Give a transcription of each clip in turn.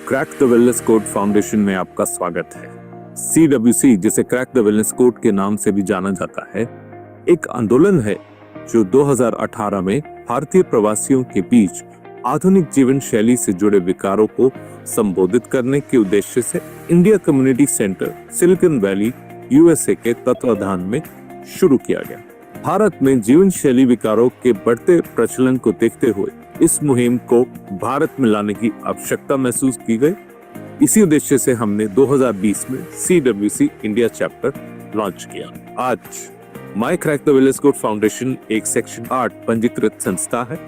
Crack the wellness code foundation में आपका स्वागत है। CWC, जिसे क्रैक द वेलनेस कोड के नाम से भी जाना जाता है, एक आंदोलन है जो 2018 में भारतीय प्रवासियों के बीच आधुनिक जीवन शैली से जुड़े विकारों को संबोधित करने के उद्देश्य से India community centre, silicon valley, USA के तत्वाधान में शुरू किया गया। भारत में जीवन शैली विकारों के बढ़ते प्रचलन को देखते हुए इस मुहिम को भारत में लाने की आवश्यकता महसूस की गई। इसी उद्देश्य से हमने 2020 में CWC इंडिया चैप्टर लॉन्च किया। आज my crack the wellness code foundation एक सेक्शन 8 पंजीकृत संस्था है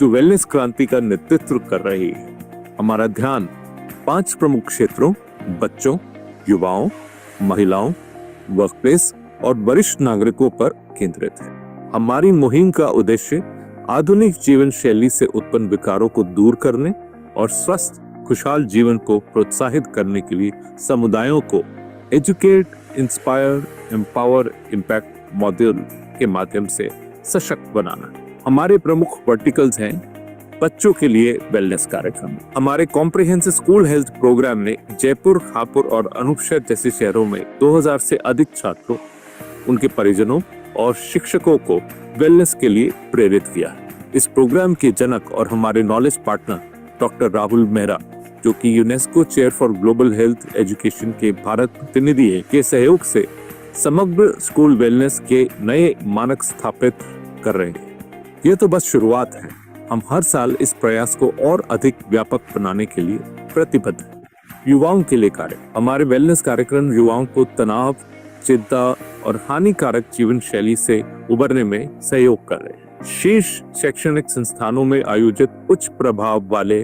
जो वेलनेस क्रांति का नेतृत्व कर रही है। हमारा ध्यान 5 प्रमुख क्षेत्रों, बच्चों, युवाओं, महिलाओं, वर्कप्लेस और वरिष्ठ नागरिकों पर केंद्रित है। हमारी मुहिम का उद्देश्य आधुनिक जीवन शैली से उत्पन्न विकारों को दूर करने और स्वस्थ खुशहाल जीवन को प्रोत्साहित करने के लिए समुदायों को educate, inspire, empower, impact module के माध्यम से सशक्त बनाना। हमारे प्रमुख वर्टिकल्स हैं बच्चों के लिए वेलनेस कार्यक्रम। हमारे कॉम्प्रिहेंसिव स्कूल हेल्थ प्रोग्राम ने जयपुर, हापुड़ और अनूपशहर जैसे शहरों में 2000 से अधिक छात्रों, उनके परिजनों और शिक्षकों को वेलनेस के लिए प्रेरित किया। इस प्रोग्राम के जनक और हमारे knowledge partner doctor Rahul Mehra, जो कि UNESCO chair for global health education के भारत प्रतिनिधि है, के सहयोग से समग्र स्कूल वेलनेस के नए मानक स्थापित कर रहे हैं। यह तो बस शुरुआत है। हम हर साल इस प्रयास को और अधिक व्यापक बनाने के लिए प्रतिबद्ध हैं। युवाओं के लिए कार्य। हमारे वेलनेस कार्यक्रम युवाओं को तनाव, चिंता और हानिकारक जीवन शैली से उबरने में सहयोग कर रहे हैं। शीर्ष शैक्षणिक संस्थानों में आयोजित उच्च प्रभाव वाले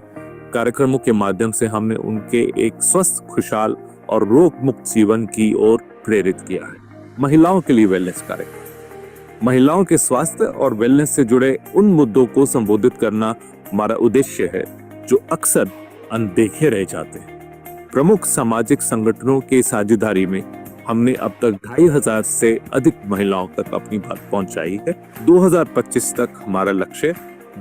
कार्यक्रमों के माध्यम से हमने उनके एक स्वस्थ, खुशहाल और रोग मुक्त जीवन की ओर प्रेरित किया है। महिलाओं के लिए वेलनेस कार्यक्रम। महिलाओं के स्वास्थ्य और वेलनेस से जुड़े उन मुद्दों को संबोधित करना हमारा उद्देश्य है जो अक्सर अनदेखे रह जाते हैं। प्रमुख सामाजिक संगठनों के साझेदारी में हमने अब तक 2500 से अधिक महिलाओं तक अपनी बात पहुंचाई है। 2025 तक हमारा लक्ष्य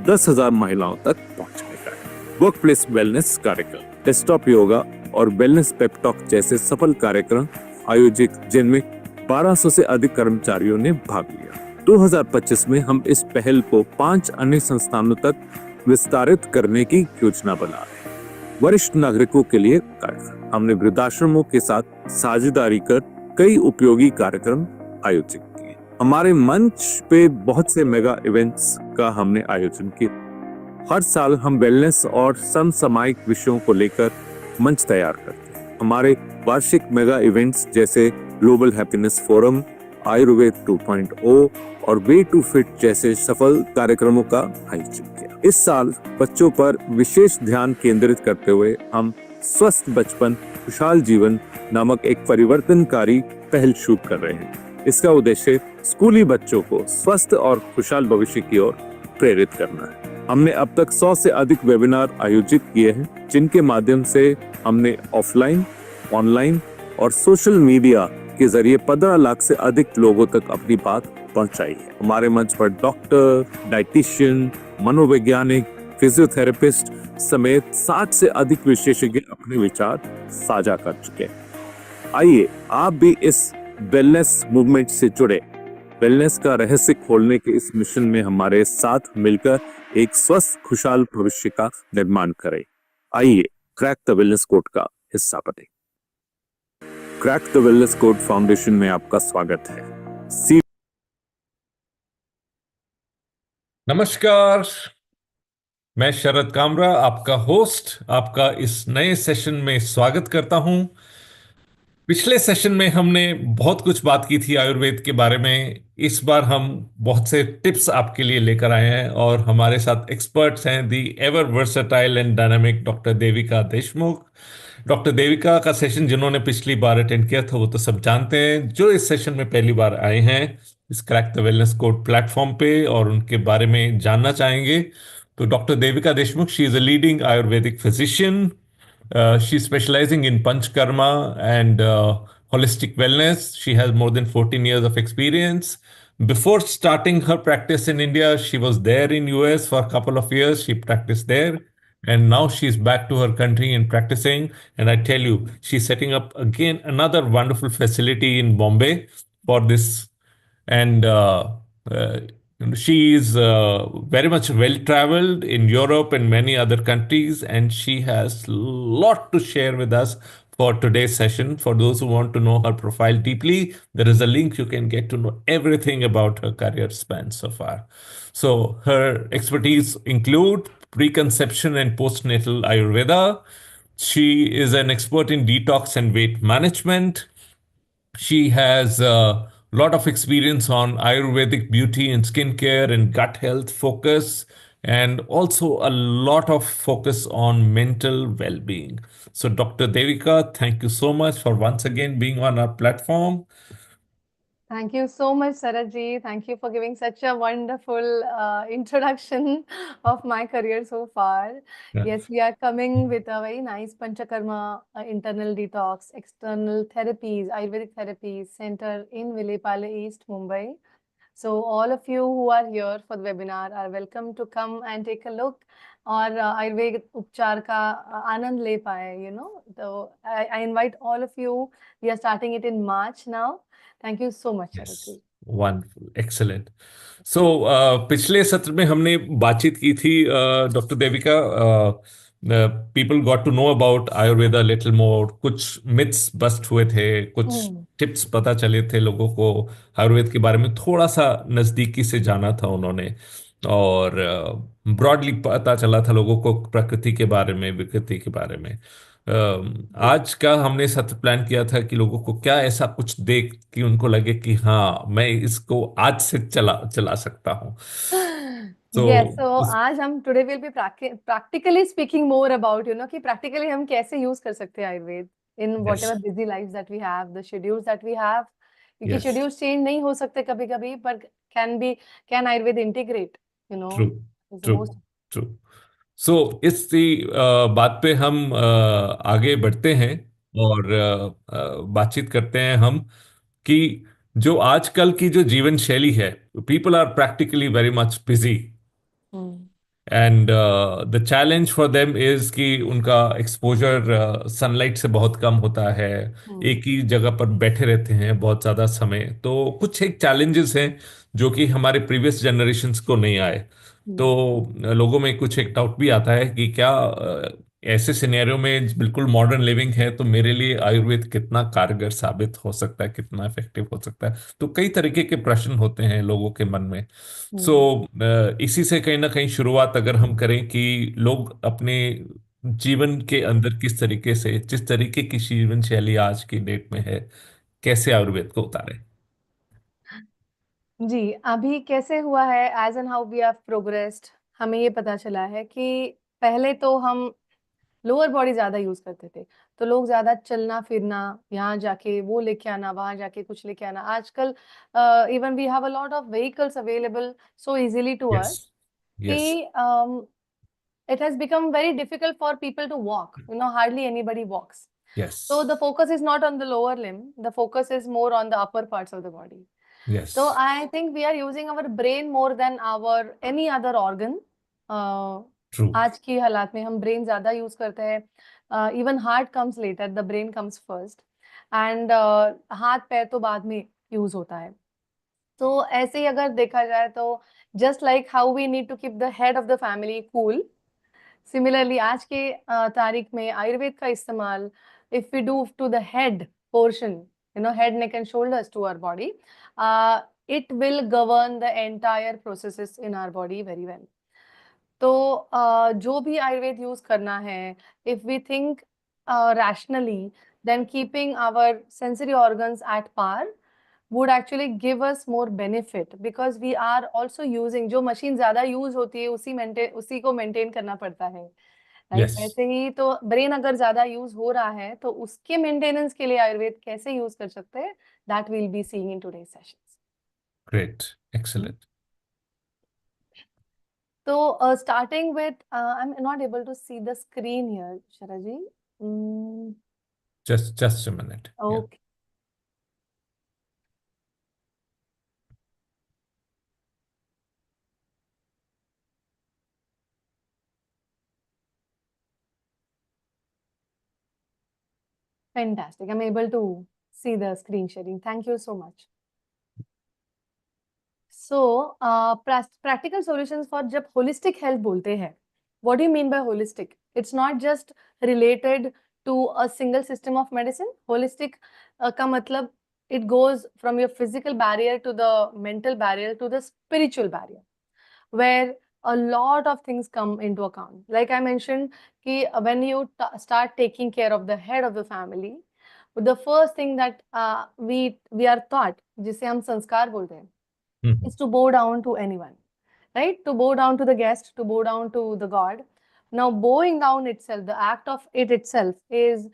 10,000 महिलाओं तक पहुंचने का है। वर्कप्लेस वेलनेस कार्यक्रम, डेस्कटॉप योगा और वेलनेस पेप टॉक जैसे सफल कार्यक्रम आयोजित, जिनमें 1200 से अधिक कर्मचारियों ने भाग लिया। 2025 में हम इस पहल को 5 अन्य संस्थानों तक विस्तारित करने की योजना बना रहे हैं। वरिष्ठ नागरिकों के लिए कार्यक्रम। हमने वृद्धाश्रमों के साथ साझेदारी कर कई उपयोगी कार्यक्रम आयोजित किए। हमारे मंच पे बहुत से मेगा इवेंट्स का हमने आयोजन किया। हर साल हम वेलनेस और समसामयिक विषयों को लेकर मंच तैयार करते हैं। हमारे वार्षिक मेगा इवेंट्स जैसे ग्लोबल हैप्पीनेस फोरम, आयुर्वेद 2.0 और वे टू फिट जैसे सफल कार्यक्रमों का आयोजन किया। इस साल बच्चों पर विशेष ध्यान केंद्रित करते हुए हम स्वस्थ बचपन, खुशहाल जीवन नामक एक परिवर्तनकारी पहल शुरू कर रहे हैं। इसका उद्देश्य स्कूली बच्चों को स्वस्थ और खुशहाल भविष्य की ओर प्रेरित करना है। हमने अब तक 100 से अधिक वेबिनार आयोजित किए हैं, जिनके माध्यम से हमने ऑफलाइन, ऑनलाइन और सोशल मीडिया के जरिए 15 लाख से अधिक लोगों तक अपनी बात पहुंचाई है। हमारे मंच पर डॉक्टर, डाइटिशियन, मनोवैज्ञानिक, फिजियोथेरेपिस्ट समेत 60 से अधिक विशेषज्ञ अपने विचार साझा कर चुके हैं। आइए आप भी इस वेलनेस मूवमेंट से जुड़े, वेलनेस का रहस्य खोलने के इस मिशन में हमारे साथ मिलकर एक स्वस्थ, खुशहाल भविष्य का निर्माण करें। आइए क्रैक द वेलनेस कोड का हिस्सा बने। Crack the wellness code foundation में आपका स्वागत है। नमस्कार, मैं शरद कामरा, आपका होस्ट, आपका इस नए सेशन में स्वागत करता हूं। पिछले सेशन में हमने बहुत कुछ बात की थी आयुर्वेद के बारे में। इस बार हम बहुत से टिप्स आपके लिए लेकर आए हैं और हमारे साथ एक्सपर्ट्स हैं the ever versatile and dynamic doctor Devika Deshmukh. Doctor Devika का सेशन जिन्होंने पिछली बार अटेंड किया था वो तो सब जानते हैं। जो इस सेशन में पहली बार आए हैं इस crack the wellness code platform पे और उनके बारे में जानना चाहेंगे, तो doctor Devika Deshmukh, she is a leading Ayurvedic physician. She's specializing in Panchkarma and holistic wellness. She has more than 14 years of experience. Before starting her practice in India, she was there in US for a couple of years. She practiced there. And now she's back to her country and practicing. And I tell you, she's setting up again another wonderful facility in Bombay for this. And uh, she is very much well traveled in Europe and many other countries, and she has a lot to share with us for today's session. For those who want to know her profile deeply, there is a link you can get to know everything about her career span so far. So her expertise include preconception and postnatal Ayurveda. She is an expert in detox and weight management. She has a lot of experience on Ayurvedic beauty and skincare and gut health focus, and also a lot of focus on mental well being. So, Dr. Devika, thank you so much for once again being on our platform. Thank you so much, Sarajji. Thank you for giving such a wonderful introduction of my career so far. Yeah. Yes, we are coming with a very nice Panchakarma internal detox, external therapies, Ayurvedic therapies center in Vilepale East, Mumbai. So all of you who are here for the webinar are welcome to come and take a look और आयुर्वेद उपचार का आनंद ले पाए, you know. So I invite all of you. We are starting it in March now. Thank you so much, Yes, Sarojji. wonderful, excellent. सो पिछले सत्र में हमने बातचीत की थी doctor Devika. People got to know about Ayurveda little more. कुछ myths bast हुए थे, कुछ Hmm. टिप्स पता चले थे लोगों को. आयुर्वेद के बारे में थोड़ा सा नजदीकी से जाना था उन्होंने, और ब्रॉडली पता चला था लोगों को प्रकृति के बारे में, विकृति के बारे में. आज का हमने सत्र प्लान किया था कि लोगों को क्या ऐसा कुछ देख कि उनको लगे कि हाँ, मैं इसको आज से चला चला सकता हूँ. तो Yes, so उस आज हम today will be practically speaking more about, you know, कि practically हम कैसे use कर सकते हैं Ayurveda in yes, whatever busy lives that we have, the schedules that we have. क्योंकि यस, schedules change नहीं हो सकते कभी-कभी, but can Ayurveda integrate, you true, know, is the true, most. True. So इसी बात पे हम आगे बढ़ते हैं, और बातचीत करते हैं हम कि जो आजकल की जो जीवन शैली है, people are practically very much busy, Hmm. And the challenge for them is कि उनका एक्सपोजर सनलाइट से बहुत कम होता है. Hmm. एक ही जगह पर बैठे रहते हैं बहुत ज़्यादा समय. तो कुछ एक चैलेंजेस हैं जो कि हमारे प्रीवियस जनरेशन्स को नहीं आए. तो Hmm. लोगों में कुछ एक डाउट भी आता है कि क्या ऐसे सिनेरियो में बिल्कुल मॉडर्न लिविंग है तो मेरे लिए आयुर्वेद कितना कारगर साबित हो सकता है, कितना इफेक्टिव हो सकता है. तो कई तरीके के प्रश्न होते हैं लोगों के मन में. सो Hmm. इसी से कहीं ना कहीं शुरुआत अगर हम करें कि लोग अपने जीवन के अंदर किस तरीके से, जिस तरीके की जीवन शैली आज की डेट में है, कैसे आयुर्वेद को उतारें. जी, अभी कैसे हुआ है age and how we have progressed, हमें ये पता चला है कि पहले तो हम लोअर बॉडी ज्यादा यूज करते थे, तो लोग ज्यादा चलना फिरना, यहाँ जाके वो लेके आना, वहां जाके कुछ लेके आना. आजकल even we have a lot of vehicles available so easily to yes, us yes, कि it has become very difficult for people to walk. You know, hardly anybody walks. Yes, So the focus is not on the lower limb, the focus is more on the upper parts of the body. Yes, So I think we are using our brain more than our any other organ. Uh, true, आज की हालात में हम brain ज्यादा use करते हैं. Even heart comes later, the brain comes first, and हाथ पैर तो बाद में यूज होता है. तो ऐसे ही अगर देखा जाए तो just like how we need to keep the head of the family cool, similarly आज के तारीख में आयुर्वेद का इस्तेमाल, if we do to the head portion, you know, head, neck and shoulders to our body, it will govern the entire processes in our body very well. तो जो भी Ayurveda use करना है, if we think rationally, then keeping our sensory organs at par would actually give us more benefit, because we are also using, जो machine ज्यादा use होती है उसी को मेंटेन करना पड़ता है, राइट. यस. वैसे ही तो ब्रेन अगर ज्यादा यूज हो रहा है तो उसके मेंटेनेंस के लिए आयुर्वेद कैसे यूज कर सकते हैं, that will be seeing in today sessions. Great, excellent. तो starting with, I am not able to see the screen here, Shara ji. Just a minute. Yeah. Okay. Fantastic. I'm able to see the screen sharing. Thank you so much. So, practical solutions for जब holistic health बोलते हैं, what do you mean by holistic? It's not just related to a single system of medicine. Holistic का मतलब it goes from your physical barrier to the mental barrier to the spiritual barrier, where a lot of things come into account. Like I mentioned, कि when you start taking care of the head of the family, the first thing that we are taught, जिसे हम संस्कार बोलते हैं, is to bow down to anyone, right? To bow down to the guest, to bow down to the god. Now, bowing down itself, the act of it itself is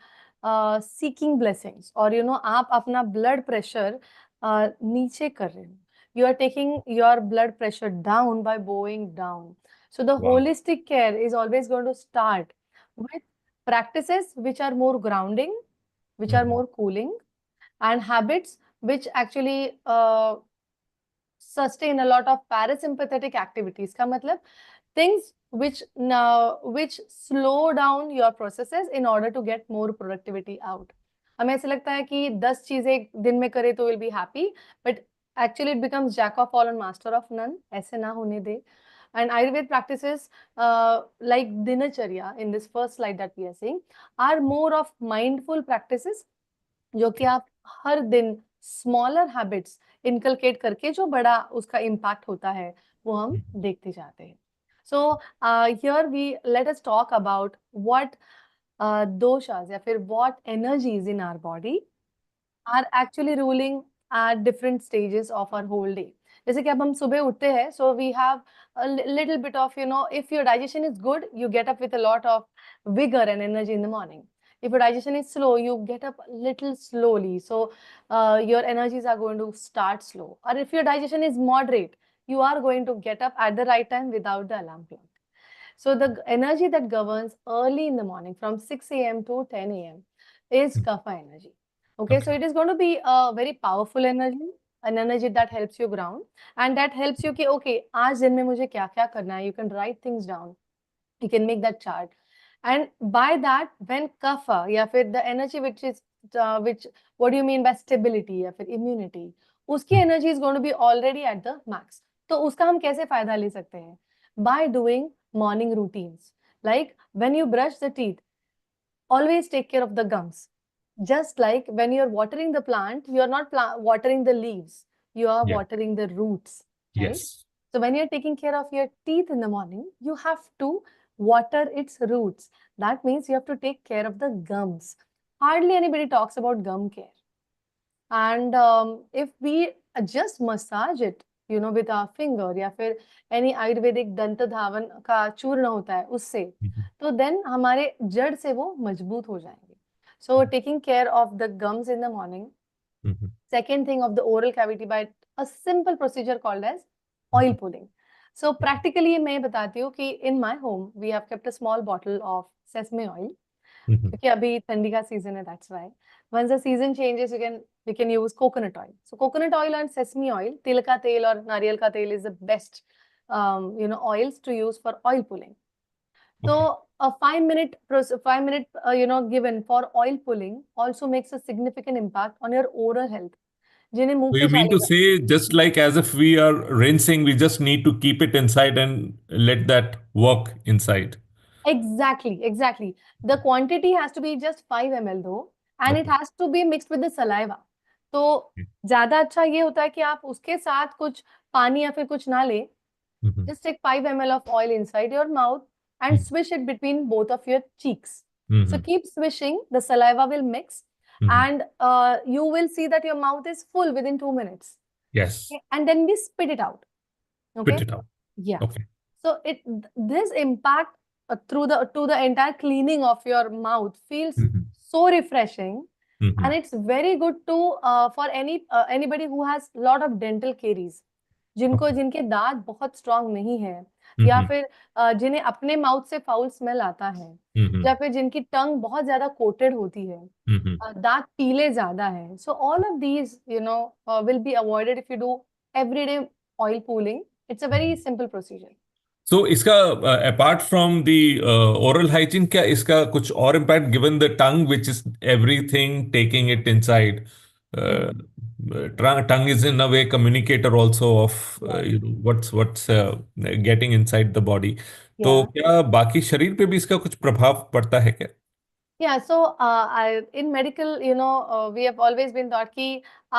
seeking blessings. और आप अपना blood pressure नीचे कर रहे हो. You are taking your blood pressure down by bowing down. So the Wow. holistic care is always going to start with practices which are more grounding, which are more cooling, and habits which actually sustain a lot of parasympathetic activities. का मतलब things which slow down your processes in order to get more productivity out. हमें ऐसे लगता है कि 10 चीजें एक दिन में करें तो will be happy, but actually it becomes jack of all and master of none. ऐसे ना होने दे. And Ayurveda practices like dinacharya in this first slide that we are seeing are more of mindful practices जो कि आप हर दिन smaller habits inculcate करके जो बड़ा उसका इम्पैक्ट होता है वो हम देखते जाते हैं. So here we let us talk about what doshas या फिर what energies in our body are actually ruling at different stages of our whole day. जैसे कि अब हम सुबह उठते हैं, so we have a little bit of, if your digestion is good, you get up with a lot of vigor and energy in the morning. If your digestion is slow, you get up a little slowly, so your energies are going to start slow. Or if your digestion is moderate, you are going to get up at the right time without the alarm clock. So the energy that governs early in the morning from 6 a.m. to 10 a.m. is kapha energy. Okay, so it is going to be a very powerful energy, an energy that helps you ground and that helps you कि okay, आज दिन में मुझे क्या क्या करना है. You can write things down. You can make that chart. And by that, when kapha या फिर the energy which is which what do you mean by stability या फिर immunity, उसकी energy is going to be already at the max. तो उसका हम कैसे फायदा ले सकते हैं? By doing morning routines. Like when you brush the teeth, always take care of the gums. Just like when you're watering the plant, you're not watering the leaves, you are watering the roots, right? Yes. So when you're taking care of your teeth in the morning, you have to water its roots. That means you have to take care of the gums. Hardly anybody talks about gum care. And if we just massage it, with our finger या फिर any Ayurvedic दंत धावन का चूर्ण होता है उससे, तो then हमारे जड़ से वो मजबूत हो जाएंगे. So taking care of the gums in the morning. Second thing, of the oral cavity by a simple procedure called as oil pulling. So practically मैं बताती हूँ कि in my home we have kept a small bottle of sesame oil. क्योंकि अभी ठंडी का season है, that's why. Once the season changes, we can use coconut oil. So coconut oil and sesame oil, तिल का तेल और नारियल का तेल is the best, oils to use for oil pulling. So a 5-minute, given for oil pulling also makes a significant impact on your oral health. जिन्हें मुंह So पे you mean छाले to say, just like as if we are rinsing, we just need to keep it inside and let that work inside. Exactly. The quantity has to be just 5 ml though, and it has to be mixed with the saliva. तो ज्यादा अच्छा ये होता है कि आप उसके साथ कुछ पानी या फिर कुछ ना ले. Just take 5 ml of oil inside your mouth and swish it between both of your cheeks. So keep swishing, the saliva will mix, and you will see that your mouth is full within 2 minutes. Yes. Okay? And then we spit it out. Okay? Spit it out. Yeah. Okay. So this impact to the entire cleaning of your mouth feels so refreshing, and it's very good to for anybody who has lot of dental caries, जिनके दांत बहुत strong नहीं है, या फिर जिन्हें अपने mouth से फाउल स्मेल आता है, या फिर जिनकी टंग बहुत ज्यादा कोटेड होती है, दांत पीले ज्यादा है. So all of these will be avoided if you do everyday oil pulling. It's a very simple procedure. सो इसका apart from the oral hygiene, क्या इसका कुछ और impact, given the tongue which is everything taking it inside? Tongue is in a way communicator also of Right. what's getting inside the body. तो Yeah. क्या बाकी शरीर पे भी इसका कुछ प्रभाव पड़ता है क्या? Yeah, so in medical, we have always been taught कि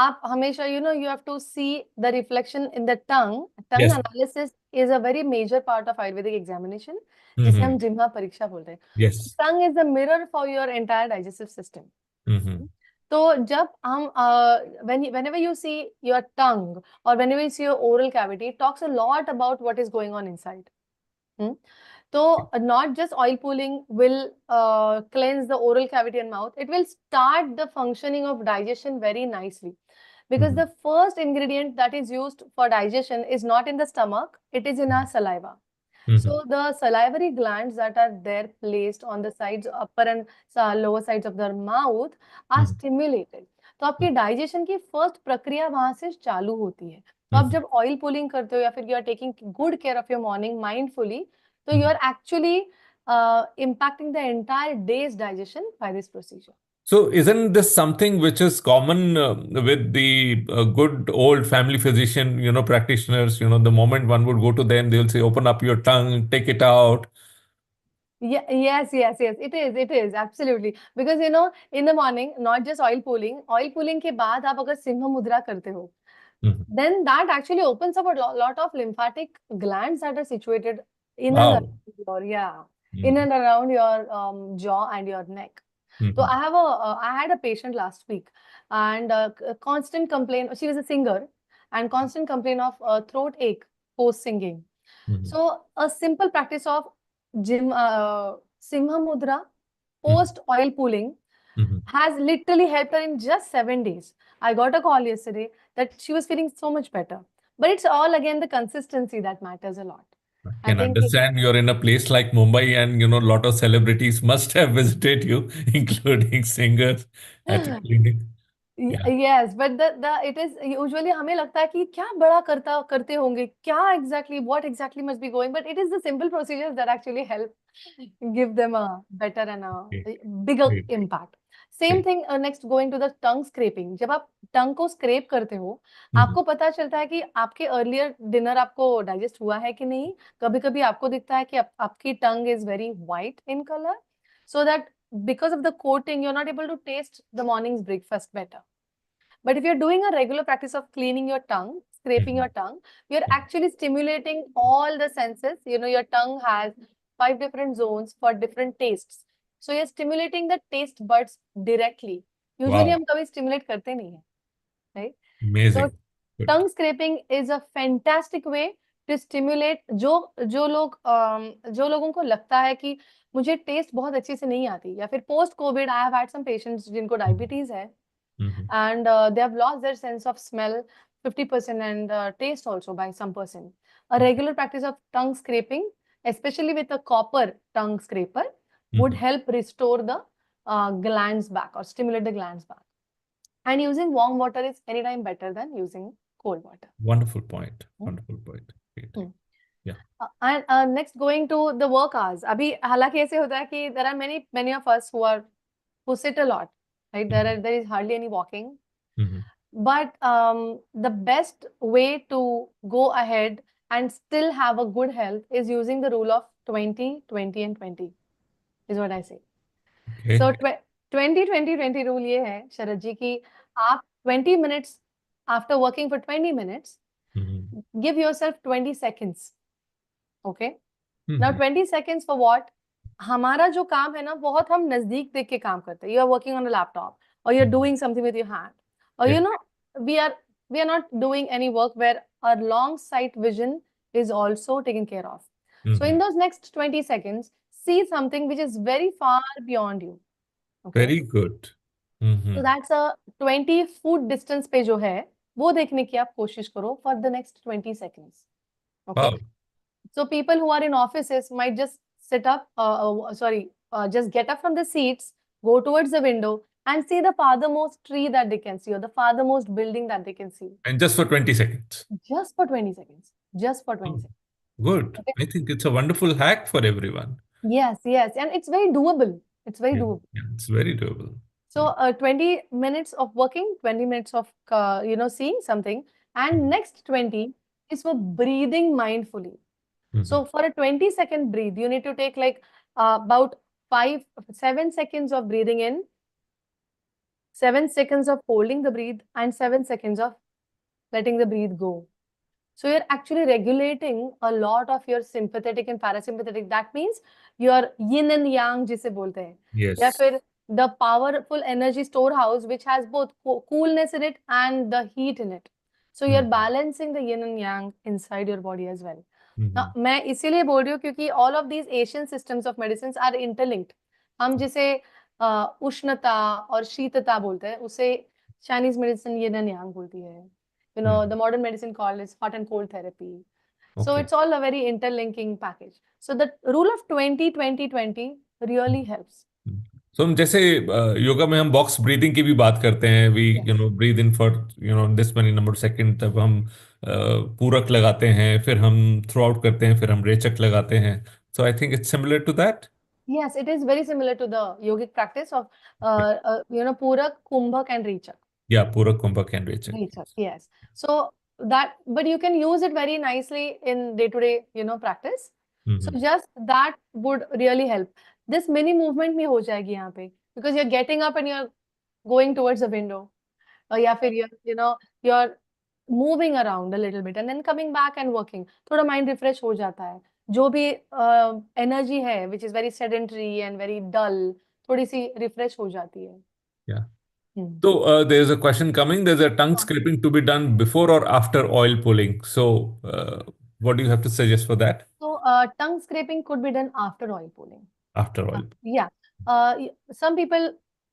आप हमेशा, you have to see the reflection in the tongue. Tongue Yes. analysis is a very major part of Ayurvedic examination, जिसे Mm-hmm. हम जिह्वा परीक्षा बोलते हैं. Yes. Tongue is the mirror for your entire digestive system. Mm-hmm. तो जब हम whenever you see your tongue or whenever you see your oral cavity, it talks a lot about what is going on inside. Hmm? So not just oil pulling will cleanse the oral cavity and mouth. It will start the functioning of digestion very nicely. Because Mm-hmm. the first ingredient that is used for digestion is not in the stomach, it is in our saliva. Mm-hmm. So the salivary glands that are there placed on the sides, upper and lower sides of the mouth are Mm-hmm. stimulated. तो आपकी digestion की first प्रक्रिया वहां से चालू होती है. तो आप जब ऑयल पुलिंग करते हो या फिर you are taking good care of your morning mindfully, तो you are actually impacting the entire day's digestion by this procedure. So isn't this something which is common with the good old family physician, practitioners, the moment one would go to them, they will say, open up your tongue, take it out. Yeah, yes, it is absolutely. Because in the morning, not just oil pulling के बाद आप अगर सिंह मुद्रा करते हो, Mhm. then that actually opens up a lot of lymphatic glands that are situated in and Wow. around in and around your jaw and your neck. So Mhm. I had a patient last week, and a constant complaint. She was a singer, and constant complaint of throat ache post singing. Mhm. So a simple practice of Simha Mudra Mhm. post oil pulling Mhm. has literally helped her in just 7 days. I got a call yesterday that she was feeling so much better. But it's all again the consistency that matters a lot. I I can think understand you're in a place like Mumbai and, a lot of celebrities must have visited you, including singers at your clinic. Yeah. Yes, but the it is usually हमें लगता है कि क्या बड़ा करते होंगे, क्या exactly, what exactly must be going, but it is the simple procedures that actually help give them a better and Great. a bigger Great. impact. Same Great. thing next going to the tongue scraping. जब आप टंग को scrape करते हो, Mhm. आपको पता चलता है कि आपके अर्लियर डिनर आपको डाइजेस्ट हुआ है कि नहीं. कभी-कभी आपको दिखता है कि आपकी tongue is very white in colour, so that because of the coating, you're not able to taste the morning's breakfast better. But if you're doing a regular practice of cleaning your tongue, scraping your tongue, you're actually stimulating all the senses. Your tongue has 5 different zones for different tastes. So you're stimulating the taste buds directly. Usually Wow. हम कभी stimulate करते नहीं हैं, right? So Amazing. Good. tongue scraping is a fantastic way to stimulate जो लोगों को लगता है कि मुझे टेस्ट बहुत अच्छे से नहीं आती, या फिर post covid I have had some patients जिनको डायबिटीज है, Mhm. and they have lost their sense of smell 50% and taste also by some person. A regular practice of tongue scraping, especially with a copper tongue scraper, would Mhm. help restore the glands back or stimulate the glands back. And using warm water is anytime better than using cold water. Wonderful point. Hmm. Wonderful point. Great. Hmm. Yeah. And next going to the work hours. अभी हालांकि ऐसे होता है कि there are many of us who sit a lot, right? There is hardly any walking. Mhm. But the best way to go ahead and still have a good health is using the rule of 20, 20 and 20 is what I say. Okay. So 20 rule ये है शरद जी कि आप 20 minutes after working for 20 minutes, Mhm. give yourself 20 seconds. Okay? Now Mhm. 20 seconds for what? हमारा जो काम है ना, बहुत हम नजदीक देख के काम करते हैं. You are working on a laptop or you're Mhm. doing something with your hand, or Yes. we are not doing any work where our long sight vision is also taken care of. So in Mhm. those next 20 seconds, see something which is very far beyond you. Okay? Very good. So Mhm. that's a 20 foot distance पे जो है वो देखने की आप कोशिश करो for the next 20 seconds. Okay? Wow. So people who are in offices might just sit up, just get up from the seats, go towards the window and see the farthermost tree that they can see or the farthermost building that they can see. And just for 20 seconds. Just for 20 seconds. Just for 20 Oh, seconds. Good. Okay. I think it's a wonderful hack for everyone. Yes, yes, and it's very doable. It's very Yeah, doable. yeah, it's very doable. So, 20 minutes of working, 20 minutes of, seeing something, and next 20 is for breathing mindfully. Mhm. So, for a 20-second breathe, you need to take like about 7 seconds of breathing in, 7 seconds of holding the breath, and 7 seconds of letting the breath go. So you're actually regulating a lot of your sympathetic and parasympathetic. That means your yin and yang जिसे बोलते हैं, या Yes. फिर the powerful energy storehouse which has both coolness in it and the heat in it. So you're Mhm. balancing the yin and yang inside your body as well. Now, Mhm. मैं इसीलिए बोल रही हूँ क्योंकि all of these Asian systems of medicines are interlinked. हम जिसे उष्णता और शीतता बोलते हैं उसे Chinese medicine yin and yang बोलती है. Mhm. The modern medicine called is hot and cold therapy. So Okay. it's all a very interlinking package. So the rule of 20-20-20 really helps. तो हम जैसे योगा में हम बॉक्स ब्रीदिंग की भी बात करते हैं, we Yes. Breathe in for this many number second, तब हम पूरक लगाते हैं, फिर हम थ्रो आउट करते हैं, फिर हम रेचक लगाते हैं. So I think it's similar to that. Yes, it is very similar to the yogic practice of, Purak, Kumbhak, and Rechak. या पूरक कुंभक and रेचक. Rechak, yes. So but you can use it very nicely in day-to-day, practice. So just that would really help. This mini movement में हो जाएगी यहाँ पे, because you're getting up and you're going towards the window. या फिर you're moving around a little bit and then coming back and working. थोड़ा mind refresh हो जाता है. जो भी energy है, which is very sedentary and very dull, थोड़ी सी refresh हो जाती है. या Hmm. So there's a question coming. There's a tongue हाँ. scraping to be done before or after oil pulling. So what do you have to suggest for that? So tongue scraping could be done after oil pulling. After oil. Yeah. Some people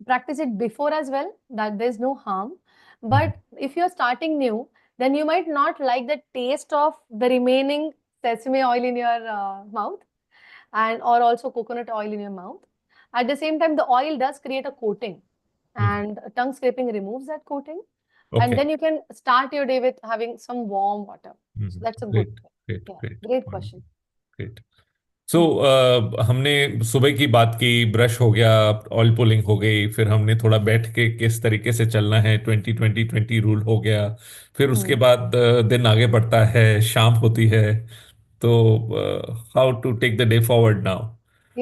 practice it before as well, that there's no harm. But if you're starting new, then you might not like the taste of the remaining sesame oil in your mouth, and or also coconut oil in your mouth. At the same time, the oil does create a coating, Mhm. and tongue scraping removes that coating. And Okay. then you can start your day with having some warm water. So Mhm. that's a good Great, thing. great, Yeah, great. great Wonderful. question. Great. सो हमने सुबह की बात की, brush हो गया, oil pulling हो गई, फिर हमने थोड़ा बैठ के किस तरीके से चलना है, 20-20-20 रूल हो गया. फिर उसके Hmm. बाद दिन आगे बढ़ता है, शाम होती है. तो how to take the day forward now?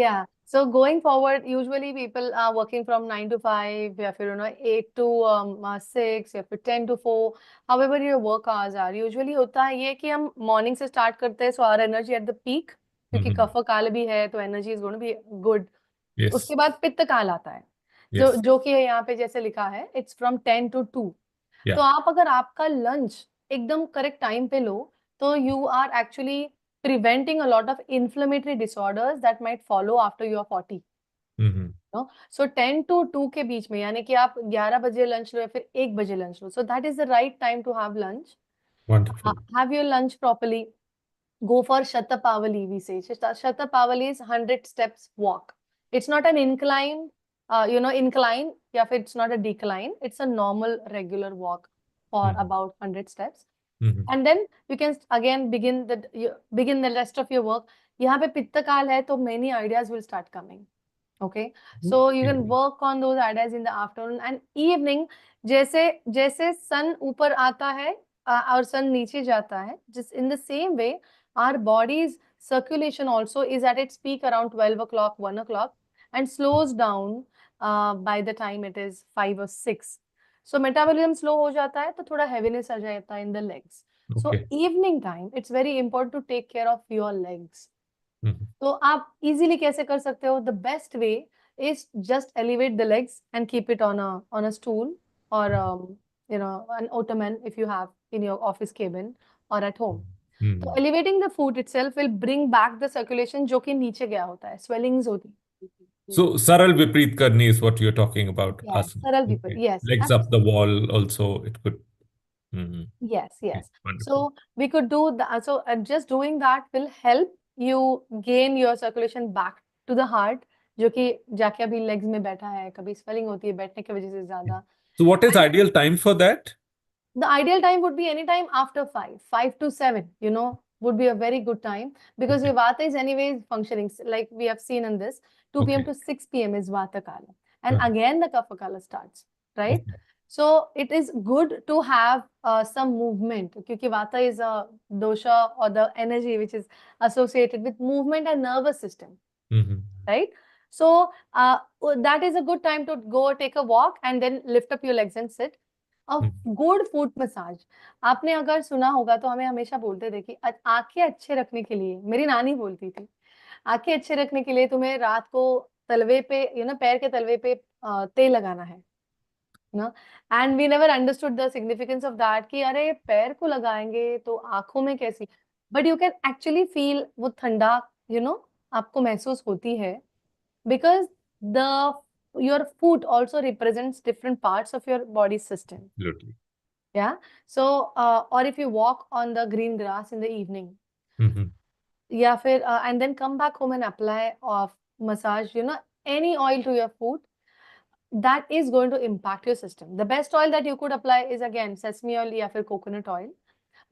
Yeah. So going forward, usually people are working from 9 to 5, या फिर 8 to 6, या फिर 10 to 4. However your work hours are. Usually होता है ये कि हम morning से start करते हैं, so our energy at the peak, क्योंकि कफ काल भी है तो energy is going to be good. Yes. उसके बाद पित्त काल आता है, जो यस. जो कि है यहाँ पे जैसे लिखा है, it's from 10 to 2. या. तो आप अगर आपका लंच एकदम करेक्ट टाइम पे लो, तो you are actually preventing a lot of inflammatory disorders that might follow after you are 40. No? So 10 to 2 के बीच में, यानी कि आप 11 बजे लंच लो या फिर 1 बजे lunch low. So that is the right time to have lunch. Wonderful. Have your lunch properly. Go for Shatapavali, we say. Shatapavali is 100 steps walk. It's not an incline, incline, yeah, if it's not a decline. It's a normal, regular walk for about 100 steps. And then you can again begin the rest of your work. यहाँ पे पित्त काल है, तो many ideas will start coming. Okay, so you can work on those ideas in the afternoon and evening. जैसे जैसे sun ऊपर आता है और sun नीचे जाता है, just in the same way, our body's circulation also is at its peak around 12 o'clock, 1 o'clock, and slows down by the time it is 5 or 6. So metabolism slow हो जाता है, तो थोड़ा heaviness आ जाता है in the legs. So okay. evening time, it's very important to take care of your legs. तो आप easily कैसे कर सकते हो? The best way is just elevate the legs and keep it on a stool or an ottoman if you have in your office cabin or at home. तो elevating the foot itself will bring back the circulation जो कि नीचे गया होता है, swellings होती है. So सरल विपरीत करनी is what you're talking about. Yes, Asana. सरल Okay. विपरीत. Yes, Legs up the absolutely. wall also it could. Mhm. Yes, Okay. yes. Wonderful. So we could do that. So just doing that will help you gain your circulation back to the heart, जो कि जाके अभी legs में बैठा है, कभी swelling होती है बैठने की वजह से ज़्यादा. So what is And ideal time for that? the ideal time would be any time after 5 to 7, would be a very good time, because Okay. your Vata is anyways functioning, like we have seen in this, 2 p.m. Okay. to 6 p.m. is Vata Kala. And Uh, again, the Kapha Kala starts, right? okay. So it is good to have some movement, because Vata is a dosha or the energy which is associated with movement and nervous system, Mhm. right? So that is a good time to go take a walk and then lift up your legs and sit. A Mhm. Good foot massage, आपने अगर सुना होगा तो हमें हमेशा बोलते थे कि आंखें अच्छे रखने के लिए, मेरी नानी बोलती थी, आंखें अच्छे रखने के लिए तुम्हें रात को तलवे पे पैर के तलवे पे तेल लगाना है ना। And we never understood the significance of that कि अरे पैर को लगाएंगे तो आंखों में कैसी, but you can actually feel वो ठंडा आपको महसूस होती है, because the your foot also represents different parts of your body system. Absolutely. Yeah. So or if you walk on the green grass in the evening, Mhm. या फिर and then come back home and apply of massage any oil to your foot, that is going to impact your system. The best oil that you could apply is again sesame oil या फिर coconut oil,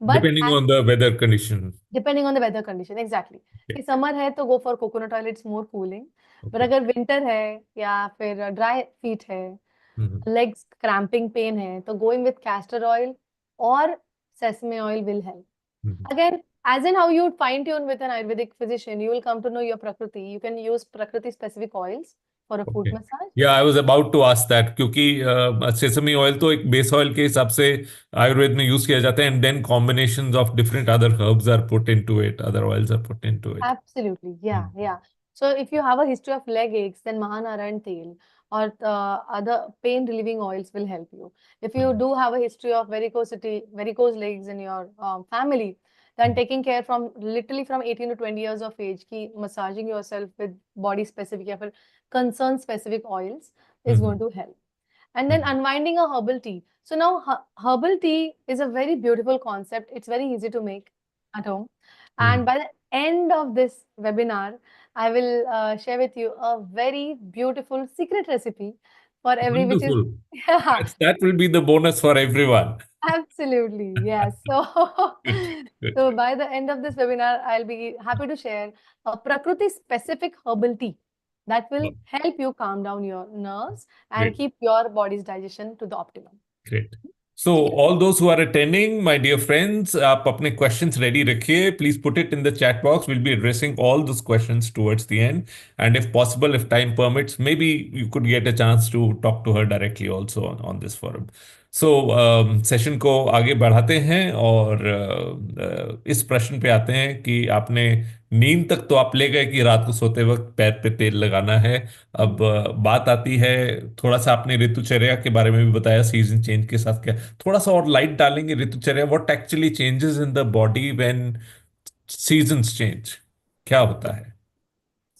but Depending on the weather condition. Depending on the weather condition, exactly कि Okay. Summer है तो go for coconut oil, it's more cooling. पर Okay. अगर winter है या फिर ड्राई फीट है, Mhm. लेग्स क्रैम्पिंग पेन है, तो गोइंग विथ कैस्टर ऑयल और sesame oil will help. Mhm. Again, as in how you fine tune with an Ayurvedic physician, you will come to know your Prakriti. You can use Prakriti specific oils for a foot Okay. massage. Yeah, I was about to ask that क्योंकि sesame oil तो एक base oil के हिसाब से आयुर्वेद में use किया जाता है and then combinations of different other herbs are put into it, other oils are put into it. Absolutely. Yeah, yeah. So if you have a history of leg aches, then Mahanarayan Tel or other pain relieving oils will help you. If you do have a history of varicose legs in your family, then taking care from literally from 18 to 20 years of age, ki massaging yourself with body specific या फिर concern specific oils is going to help. And then unwinding a herbal tea. So now herbal tea is a very beautiful concept. It's very easy to make at home. And by the end of this webinar, I will share with you a very beautiful secret recipe for every, which is, Wonderful. yeah, That will be the bonus for everyone. absolutely, yes. So, Good, good. so by the end of this webinar, I'll be happy to share a Prakriti specific herbal tea that will help you calm down your nerves and Great. keep your body's digestion to the optimum. Great. So ठीक है? all those who are attending, my dear friends, आप अपने questions ready रखिए. Please put it in the chat box. We'll be addressing all those questions towards the end. And if possible, if time permits, maybe you could get a chance to talk to her directly also on this forum. So session को आगे बढ़ाते हैं और इस प्रश्न पे आते हैं कि आपने नींद तक तो आप ले गए कि रात को सोते वक्त पैर पे तेल लगाना है. अब बात आती है, थोड़ा सा आपने ऋतुचर्या के बारे में भी बताया, सीजन चेंज के साथ क्या, थोड़ा सा और लाइट डालेंगे ऋतुचर्या. What actually changes in the body when seasons change, क्या होता है?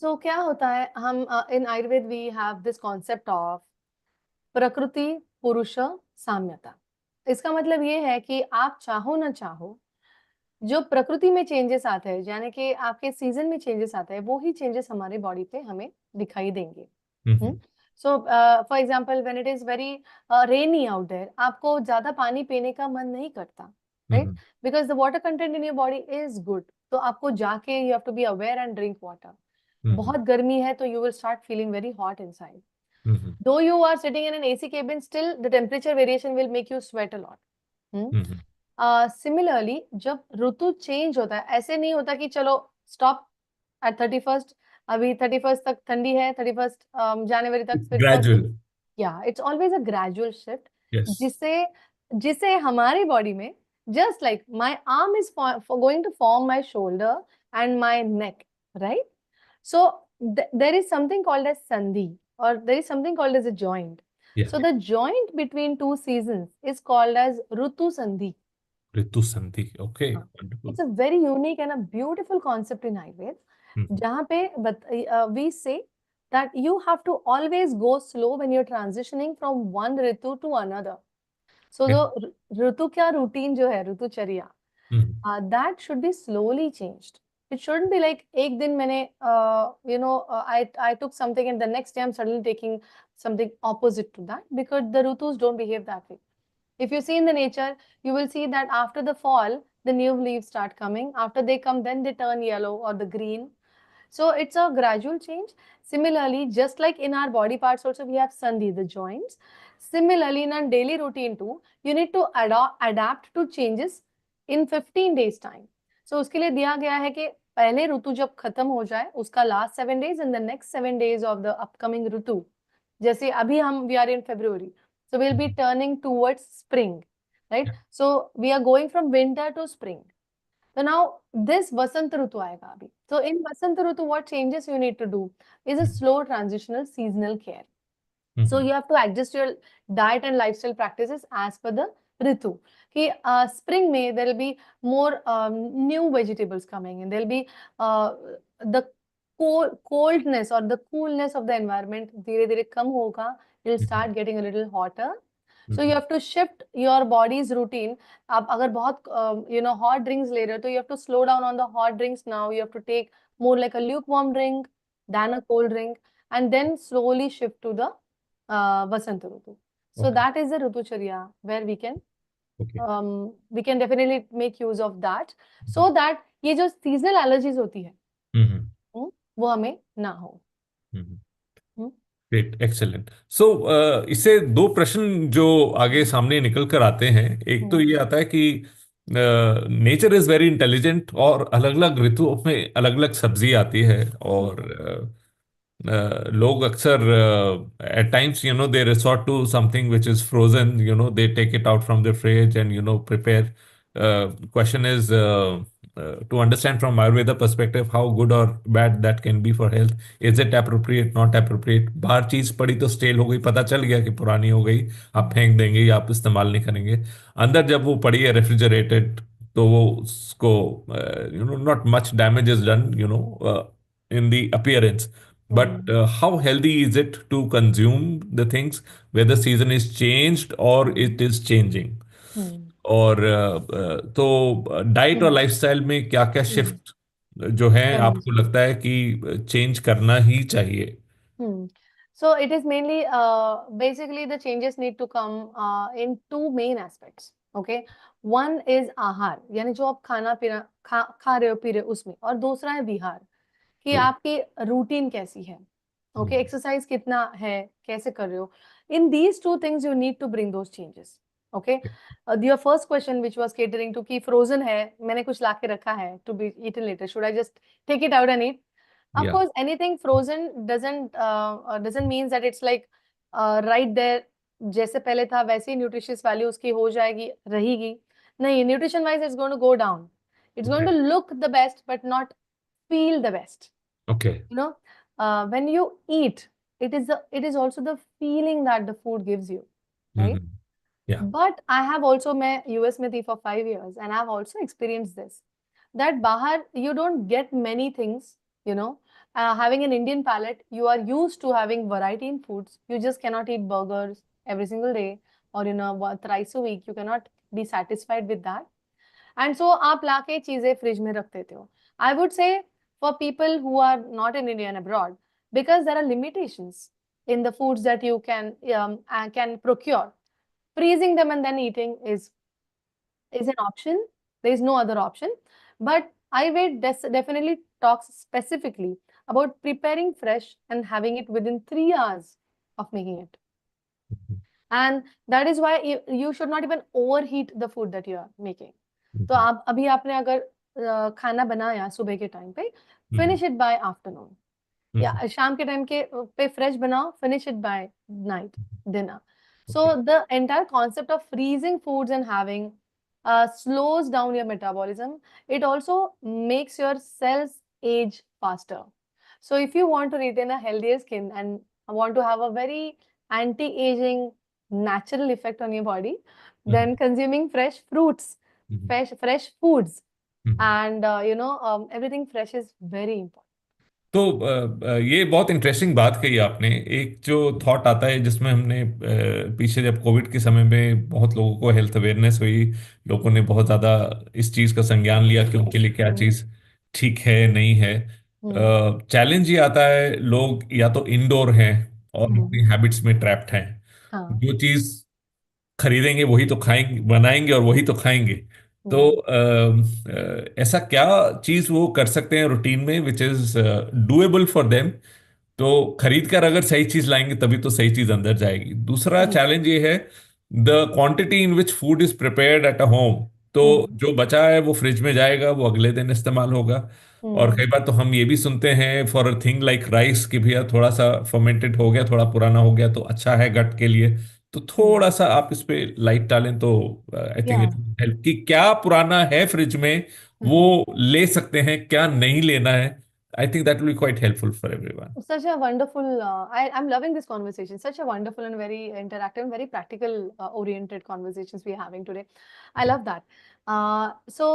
So क्या होता है, हम in Ayurveda we have this concept of प्रकृति पुरुष साम्यता. इसका मतलब ये है कि आप चाहो ना चाहो, जो प्रकृति में चेंजेस आते हैं, यानी कि आपके सीजन में चेंजेस आते हैं, वो ही चेंजेस हमारे बॉडी पे हमें दिखाई देंगे. So for example when it is very rainy out there, आपको ज्यादा पानी पीने का मन नहीं करता, right? Because the water content in your body is good, तो आपको जाके you have to be aware and drink water. बहुत गर्मी है तो you will start feeling very hot inside. Though you are sitting in an AC cabin, still the temperature variation will make you sweat a lot. Siमिलरली जब ऋतु change होता है, ऐसे नहीं होता कि चलो स्टॉप एट 31st, अभी 31st तक ठंडी है, 31st जनवरी तक फिर फर्स्ट. ग्रेजुअल. या it's always a gradual shift, yes. जिसे जिसे हमारी बॉडी में just like my arm is going to form my shoulder and my neck, right? So there is something called as sandhi, or there is something called as a joint. Yeah. So the joint between two seasons is called as Rutu Sandhi. ऋतु संधि. Okay, wonderful. It's a very unique and a beautiful concept in Ayurveda. जहाँ पे we say that you have to always go slow when you're transitioning from one ritu to another. So जो ऋतु क्या routine जो है, ऋतुचर्या, that should be slowly changed. It shouldn't be like एक दिन मैंने I took something and the next day I'm suddenly taking something opposite to that, because the ritus don't behave that way. If you see in the nature, you will see that after the fall, the new leaves start coming. After they come, then they turn yellow or the green. So it's a gradual change. Similarly, just like in our body parts also, we have sandhi, the joints. Similarly, in our daily routine too, you need to adapt to changes in 15 days time. So उसके लिए दिया गया है कि पहले ऋतु जब खत्म हो जाए, उसका last 7 days and the next 7 days of the upcoming ऋतु. जैसे अभी हम we are in February, so we'll be turning towards spring, right? So we are going from winter to spring. So now this Vasant Rutu aayega abhi. So in Vasant Rutu, what changes you need to do is a slow transitional seasonal care. So you have to adjust your diet and lifestyle practices as per the Ritu. Ki, spring May, there will be more new vegetables coming in. There will be the coldness or the coolness of the environment धीरे धीरे कम होगा. It will start getting a little hotter. So you have to shift your body's routine. आप अगर बहुत hot drinks ले रहे हो तो you have to slow down on the hot drinks now. You have to take more like a lukewarm drink than a cold drink, and then slowly shift to the Vasant Rutu. So that is the Rutucharya where we can definitely make use of that, so that ये जो seasonal allergies होती है वो हमें ना हो. Great, excellent. सो इससे दो प्रश्न जो आगे सामने निकल कर आते हैं. एक तो ये आता है कि नेचर इज वेरी इंटेलिजेंट और अलग अलग ऋतुओं में अलग अलग सब्जी आती है, और लोग अक्सर at times they resort to something which is frozen, they take it out from the fridge and prepare. Question is, to understand from Ayurveda perspective how good or bad that can be for health. Is it appropriate, not appropriate? बाहर चीज पड़ी तो stele हो गई, पता चल गया कि पुरानी हो गई, आप फेंक देंगे या आप इस्तेमाल नहीं करेंगे. अंदर जब वो पड़ी है रेफ्रिजरेटेड, तो वो उसको not much damage is done in the appearance. But how healthy is it to consume the things whether season is changed or it is changing? और तो डाइट और लाइफस्टाइल में क्या क्या शिफ्ट जो है आपको लगता है कि चेंज करना ही चाहिए? So it is mainly basically the changes need to come in two main aspects. Okay, one is आहार, यानी जो आप खाना पीना खा रहे हो पी रहे हो उसमें, और दूसरा है विहार, कि आपकी रूटीन कैसी है. ओके, एक्सरसाइज कितना है, कैसे कर रहे हो. In these two things you need to bring those changes. Okay, your first question which was catering to कि फ्रोजन है, मैंने कुछ ला के रखा है to be eaten later, should I just take it out and eat? Of course, anything frozen doesn't mean that it's like right there. जैसे पहले था वैसे ही न्यूट्रिशियस वैल्यू उसकी हो जाएगी, रहेगी. नहीं, nutrition wise it's going to go down. It's going to look the best but not feel the best. Okay. When you eat, it is also the feeling that the food gives you, right? Yeah. But I have also, मैं US में थी for 5 years and I have also experienced this, that बाहर you don't get many things, having an Indian palate, you are used to having variety in foods. You just cannot eat burgers every single day or thrice a week. You cannot be satisfied with that. And so आप लाके चीजें fridge में रख देते हो. I would say for people who are not in India and abroad, because there are limitations in the foods that you can procure, freezing them and then eating is an option. There is no other option. But Ayurveda definitely talks specifically about preparing fresh and having it within 3 hours of making it. And that is why you should not even overheat the food that you are making. तो आप अभी आपने अगर खाना बनाया सुबह के time पे, फिनिश इट बाय आफ्टरनून, या शाम के टाइम के पे फ्रेश बनाओ, finish it by night dinner. So the entire concept of freezing foods and having slows down your metabolism. It also makes your cells age faster. So if you want to retain a healthier skin and want to have a very anti-aging natural effect on your body, then consuming fresh fruits, fresh foods, and everything fresh is very important. तो ये बहुत interesting बात कही आपने. एक जो thought आता है जिसमें हमने पीछे जब कोविड के समय में बहुत लोगों को हेल्थ अवेयरनेस हुई, लोगों ने बहुत ज़्यादा इस चीज़ का संज्ञान लिया कि उनके लिए क्या चीज़ ठीक है नहीं है. चैलेंज ये आता है, लोग या तो इंडोर हैं और अपनी हैबिट्स में ट्रैप्ड हैं. जो चीज़ खरीदेंगे वही तो खाएंगे, बनाएंगे और वही तो खाएंगे. तो हम्म ऐसा क्या चीज वो कर सकते हैं रूटीन में which is doable for them? तो खरीद कर अगर सही चीज लाएंगे तभी तो सही चीज अंदर जाएगी। दूसरा हम्म चैलेंज ये है the quantity in which food is prepared at a home. तो हम्म जो बचा है वो फ्रिज में जाएगा, वो अगले दिन इस्तेमाल होगा। और हम्म कई बार तो हम ये भी सुनते हैं for a thing like rice कि भैया थोड़ा सा फर्मेंटेड हो गया, थोड़ा पुराना हो गया तो अच्छा है गट के लिए। तो हम्म थोड़ा सा आप इस पे लाइट डालें तो आई थिंक या इट हेल्प। कि क्या पुराना है फ्रिज में वो ले सकते हैं, क्या नहीं लेना है। I think that will B quite helpful for everyone. Such a wonderful, I'm loving this conversation. Such a wonderful and very interactive and very practical oriented conversations we're having today. I love that. So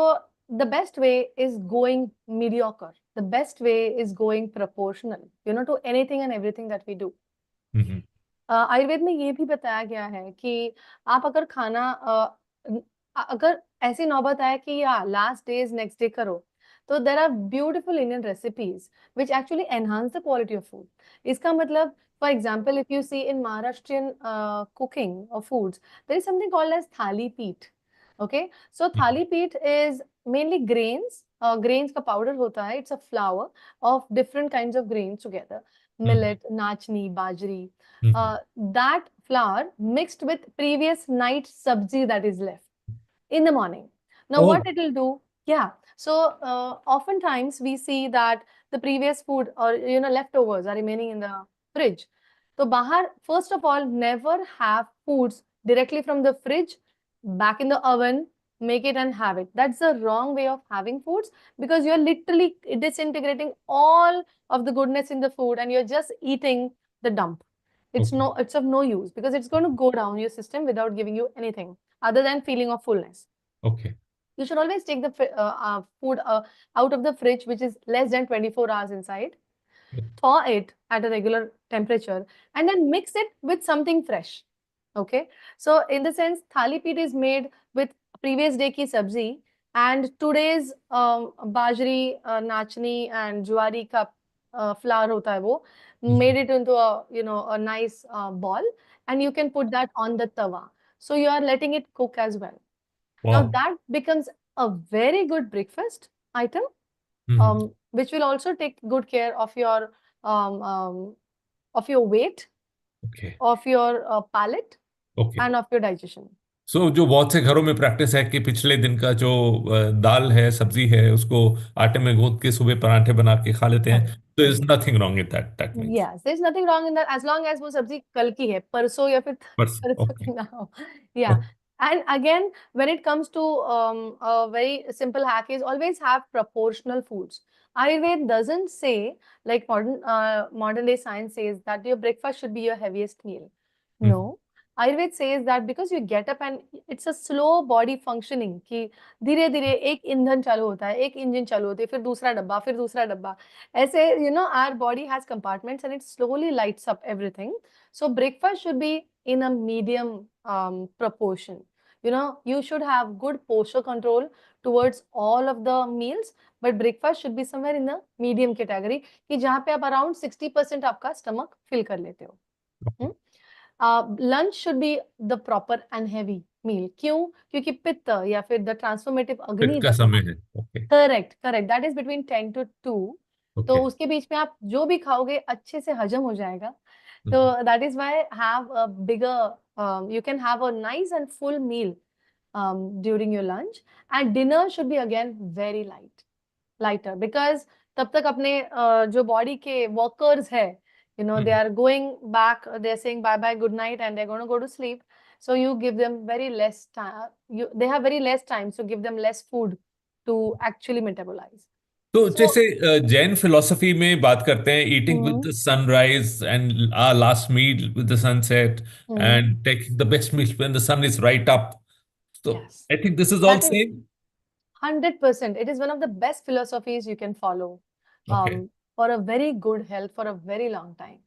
the best way is going mediocre. The best way is going proportional, to anything and everything that we do. Ayurveda में ये भी बताया गया है कि आप अगर खाना अगर ऐसी नौबत आए कि या लास्ट डेज नेक्स्ट डे करो, तो there are beautiful Indian recipes which actually enhance the quality of food. इसका मतलब, for example, if you see in Maharashtrian cooking of foods, there is something called as thalipeeth. Okay, so thalipeeth is mainly grains, grains का powder होता है। It's a flour of different kind of grains together, millet, nachni, bajri, that flour mixed with previous night sabzi that is left in the morning. Now oh, what it will do, yeah, so oftentimes we see that the previous food or leftovers are remaining in the fridge. So bahar, first of all, never have foods directly from the fridge back in the oven, make it and have it. That's the wrong way of having foods, because you're literally disintegrating all of the goodness in the food and you're just eating the dump. Okay, It's of no use, because it's going to go down your system without giving you anything other than feeling of fullness. Okay, You should always take the food out of the fridge, which is less than 24 hours inside, thaw it at a regular temperature, and then mix it with something fresh. Okay, so in the sense, thali peeth is made with previous day ki sabzi and today's bajri, nachni and jwari ka flour hota hai wo, made it into a nice ball, and you can put that on the tawa. So you are letting it cook as well. Now वाह, that becomes a very good breakfast item, which will also take good care um, um, of your weight, okay, of your palate, okay. and of your digestion. सो जो बहुत से घरों में practice है कि पिछले दिन का जो दाल है, सब्जी है, उसको आटे में गूंथ के सुबह पराठे बना के खा लेते हैं। Correct. तो is nothing wrong in that, that means. Yes, there's nothing wrong in that as long as वो सब्जी कल की है, परसों या फिर बस, परसों ओके, की ना हो. Yeah. And again, when it comes to a very simple hack is always have proportional foods. Ayurveda doesn't say, like modern day science says, that your breakfast should be your heaviest meal. No. Ayurveda says that because you get up and it's a slow body functioning, कि धीरे धीरे एक ईंधन चालू होता है, एक engine चालू होती है, फिर दूसरा डब्बा ऐसे, our body has compartments and it slowly lights up everything. So breakfast should be in a medium proportion. You should have good posture control towards all of the meals, but breakfast should be somewhere in the medium category, कि जहाँ पे आप around 60% आपका stomach fill कर लेते हो. Lunch should be the proper and heavy meal. क्यों? क्योंकि पित्त या फिर the transformative फिर अग्नि का जब, समय है, okay, correct correct, that is between 10 to 2, तो ओके, उसके बीच में आप जो भी खाओगे अच्छे से हजम हो जाएगा. तो that is why have a bigger, you can have a nice and full meal during your lunch, and dinner should be again very lighter, because तब तक अपने जो बॉडी के वर्कर्स है, they are going back, they are saying bye bye good night and they're going to go to sleep. So you give them very less time, they have very less time, so give them less food to actually metabolize. तो So जैसे Jain philosophy में बात करते हैं eating with hmm, the sunrise and our last meal with the sunset hmm, and taking the best meal when the sun is right up. तो yes, I think this is all that is same. 100%, it is one of the best philosophies you can follow okay, for a very good health for a very long time.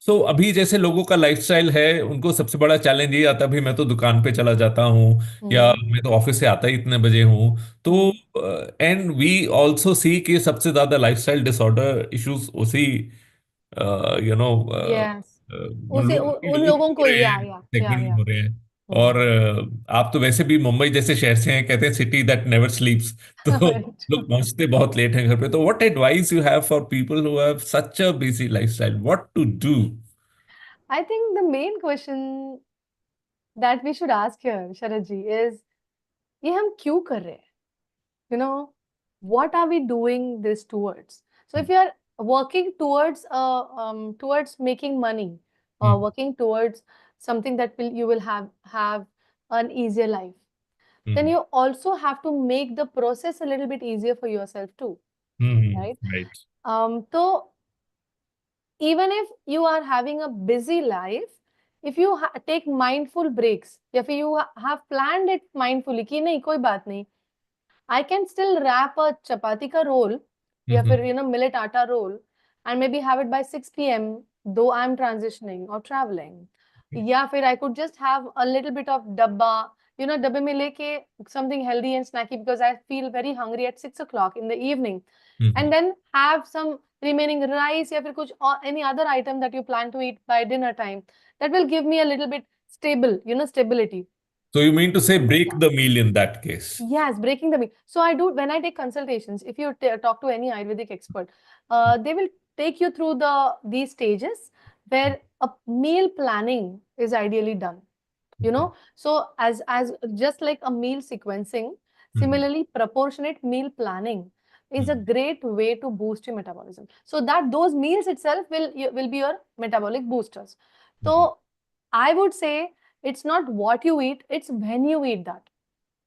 सो अभी जैसे लोगों का lifestyle है, उनको सबसे बड़ा challenge ये आता है, अभी मैं तो दुकान पे चला जाता हूँ या hmm, मैं तो ऑफिस से आता ही इतने बजे हूँ। तो hmm. And we also see कि सबसे ज्यादा लाइफस्टाइल डिसऑर्डर इश्यूज उसी यू नो Yes, उन उन लोगों लोगों को को, हो रहे या हैं, या या सेगमेंट में या हो रहे हैं। और आप तो वैसे भी मुंबई जैसे शहर से हैं, कहते हैं सिटी दैट नेवर स्लीप्स। तो Very लोग true. पहुंचते बहुत लेट हैं घर पे। तो what advice you have for people who have such a busy lifestyle, what to do? I think the main question that we should ask here, Sharad ji, is ये हम क्यों कर रहे हैं? You know, what are we doing this towards? So if you are working towards making money, or working towards something that you will have an easier life, then you also have to make the process a little bit easier for yourself too, right? Right. So even if you are having a busy life, if you take mindful breaks, या फिर you have planned it mindfully कि नहीं कोई बात नहीं, I can still wrap a chapati ka roll या फिर millet atta roll and maybe have it by 6 p.m. though I'm transitioning or traveling. या फिर I could just have a little bit of dabba, डब्बे में लेके something healthy and snacky because I feel very hungry at 6 o'clock in the evening. And then have some remaining rice या फिर कुछ or any other item that you plan to eat by dinner time. That will give me a little bit stability. So you mean to say in the break plan. the meal in that case? Yes, breaking the myth. So I do when I take consultations. If you talk to any Ayurvedic expert, they will take you through these stages where a meal planning is ideally done. So as just like a meal sequencing, similarly proportionate meal planning is a great way to boost your metabolism. So that those meals itself will be your metabolic boosters. So I would say it's not what you eat, it's when you eat that.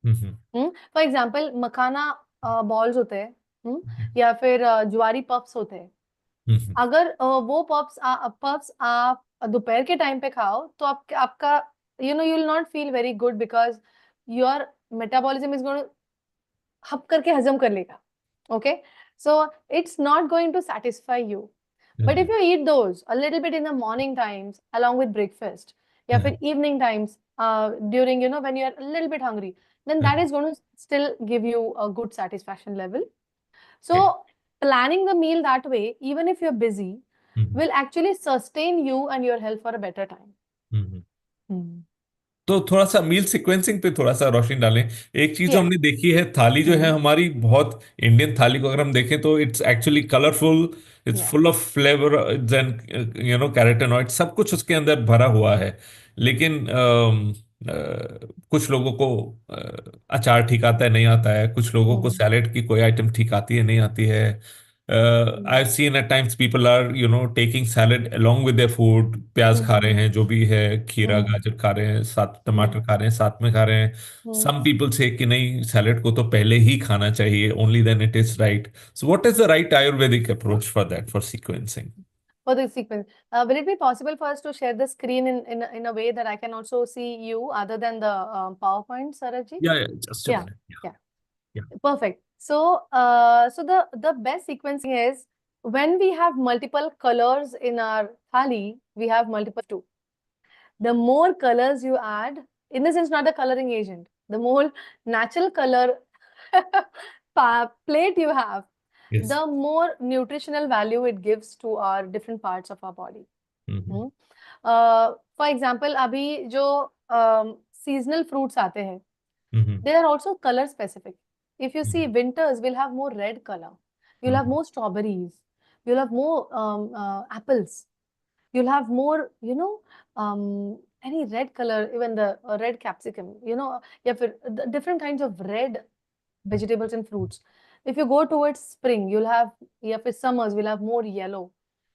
For example makhana balls होते हैं, या फिर ज्वारी puffs होते हैं. अगर वो puffs आप दोपहर के टाइम पे खाओ तो आपका you will not feel very good because your metabolism is going हप करके हजम कर लेगा. Okay, so it's not going to satisfy you. But if you eat those a little bit in the morning times along with breakfast, या फिर evening times during when you are a little bit hungry, then that is going to still give you a good satisfaction level. So planning the meal that way, even if you're busy, will actually sustain you and your health for a better time. Hmm. तो थोड़ा सा मील sequencing पे थोड़ा सा रोशनी डालें। एक चीज जो Yes. हमने देखी है, थाली जो है हमारी, बहुत इंडियन थाली को अगर हम देखें तो it's actually colourful, it's Yeah. Full of flavour and carotenoid, सब कुछ उसके अंदर भरा हुआ है। लेकिन कुछ लोगों को अचार ठीक आता है, नहीं आता है, कुछ लोगों को सैलेड की कोई आइटम ठीक आती है, नहीं आती है। I have seen at times people are taking salad along with their food, प्याज खा रहे हैं, जो भी है, खीरा गाजर खा रहे हैं, साथ टमाटर खा रहे हैं, साथ में खा रहे हैं। सम पीपल से कि नहीं, सैलेड को तो पहले ही खाना चाहिए, only then it is right. So what is the right Ayurvedic approach for that, for sequencing? For the sequence, will it be possible for us to share the screen in a way that I can also see you other than the PowerPoint, Sarajji? या just a Yeah, minute. yeah. या Perfect. So, the best sequencing is when we have multiple colors in our thali, we have multiple too. The more colors you add, in the sense not the coloring agent, the more natural color plate you have, yes. the more nutritional value it gives to our different parts of our body. For example, अभी जो seasonal fruits आते हैं, they are also color specific. If you see, winters will have more red color. You'll have more strawberries. You'll have more apples. You'll have more, any red color, even the red capsicum, yeah, the different kinds of red vegetables and fruits. If you go towards spring, you'll have, yeah, for summers, we'll have more yellow.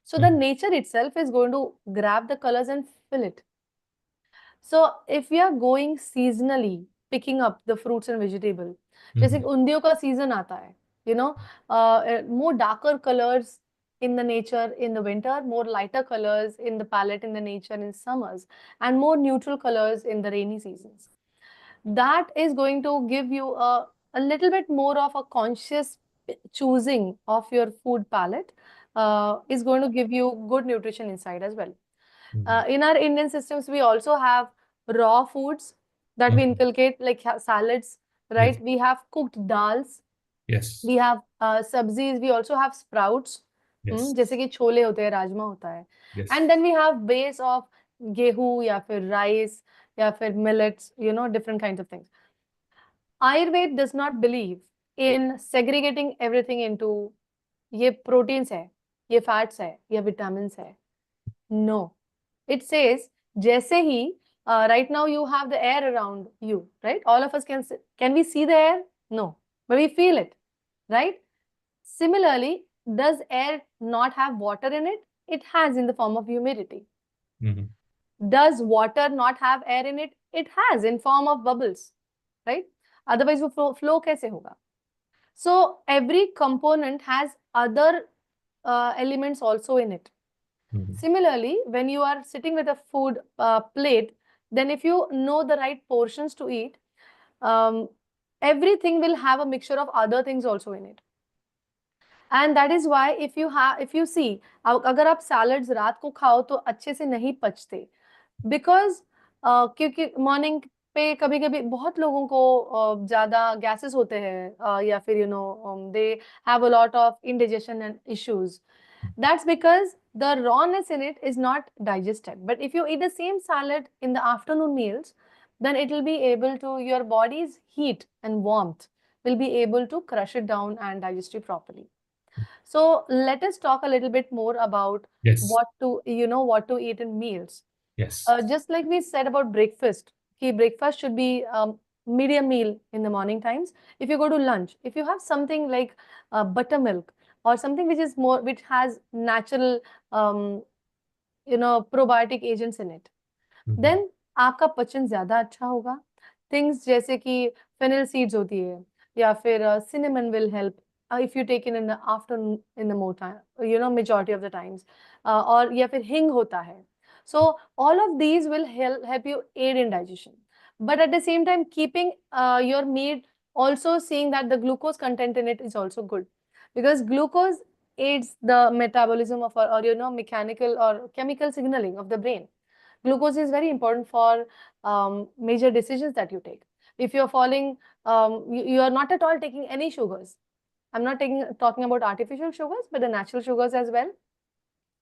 So the nature itself is going to grab the colors and fill it. So if we are going seasonally, picking up the fruits and vegetables, जैसे उंदियों का season आता है, more darker colors in the nature in the winter, more lighter colors in the palette in the nature in summers, and more neutral colors in the rainy seasons. That is going to give you a little bit more of a conscious choosing of your food palette, is going to give you good nutrition inside as well. In our Indian systems, we also have raw foods that we inculcate, like salads, right? We have cooked dals. Yes. We have sabzis. We also have sprouts. Yes. जैसे कि छोले होते हैं, राजमा होता है. Yes. And then we have base of गेहूं या फिर rice या फिर millets, different kinds of things. Ayurveda does not believe in segregating everything into ये proteins है, ये fats है, ये vitamins है. No. It says जैसे ही right now you have the air around you, right? All of us can we see the air? No, but we feel it, right? Similarly, does air not have water in it? It has in the form of humidity. Mhm. Does water not have air in it? It has in form of bubbles, right? Otherwise वो flow कैसे होगा? So every component has other elements also in it. Mhm. Similarly, when you are sitting with a food plate, then if you know the right portions to eat, everything will have a mixture of other things also in it. And that is why if you see, अगर आप salads रात को खाओ तो अच्छे से नहीं पचते, because क्योंकि morning पे कभी कभी बहुत लोगों को ज्यादा gases होते हैं या फिर they have a lot of indigestion and issues. That's because the rawness in it is not digested. But if you eat the same salad in the afternoon meals, then it will be able to, your body's heat and warmth will be able to crush it down and digest it properly. So let us talk a little bit more about Yes. what to eat in meals. Yes. Just like we said about breakfast, breakfast should be medium meal in the morning times. If you go to lunch, if you have something like buttermilk or something which has natural probiotic agents in it, Mhm. then आपका पचन ज्यादा अच्छा होगा. Things जैसे कि fennel seeds होती है या फिर cinnamon will help if you take it in the afternoon in the more time, majority of the times, और या फिर हिंग होता है. So all of these will help you aid in digestion, but at the same time keeping your meat, also seeing that the glucose content in it is also good, because glucose aids the metabolism of or mechanical or chemical signaling of the brain. Glucose is very important for major decisions that you take. If you're falling, you are not at all taking any sugars. I'm not talking about artificial sugars, but the natural sugars as well.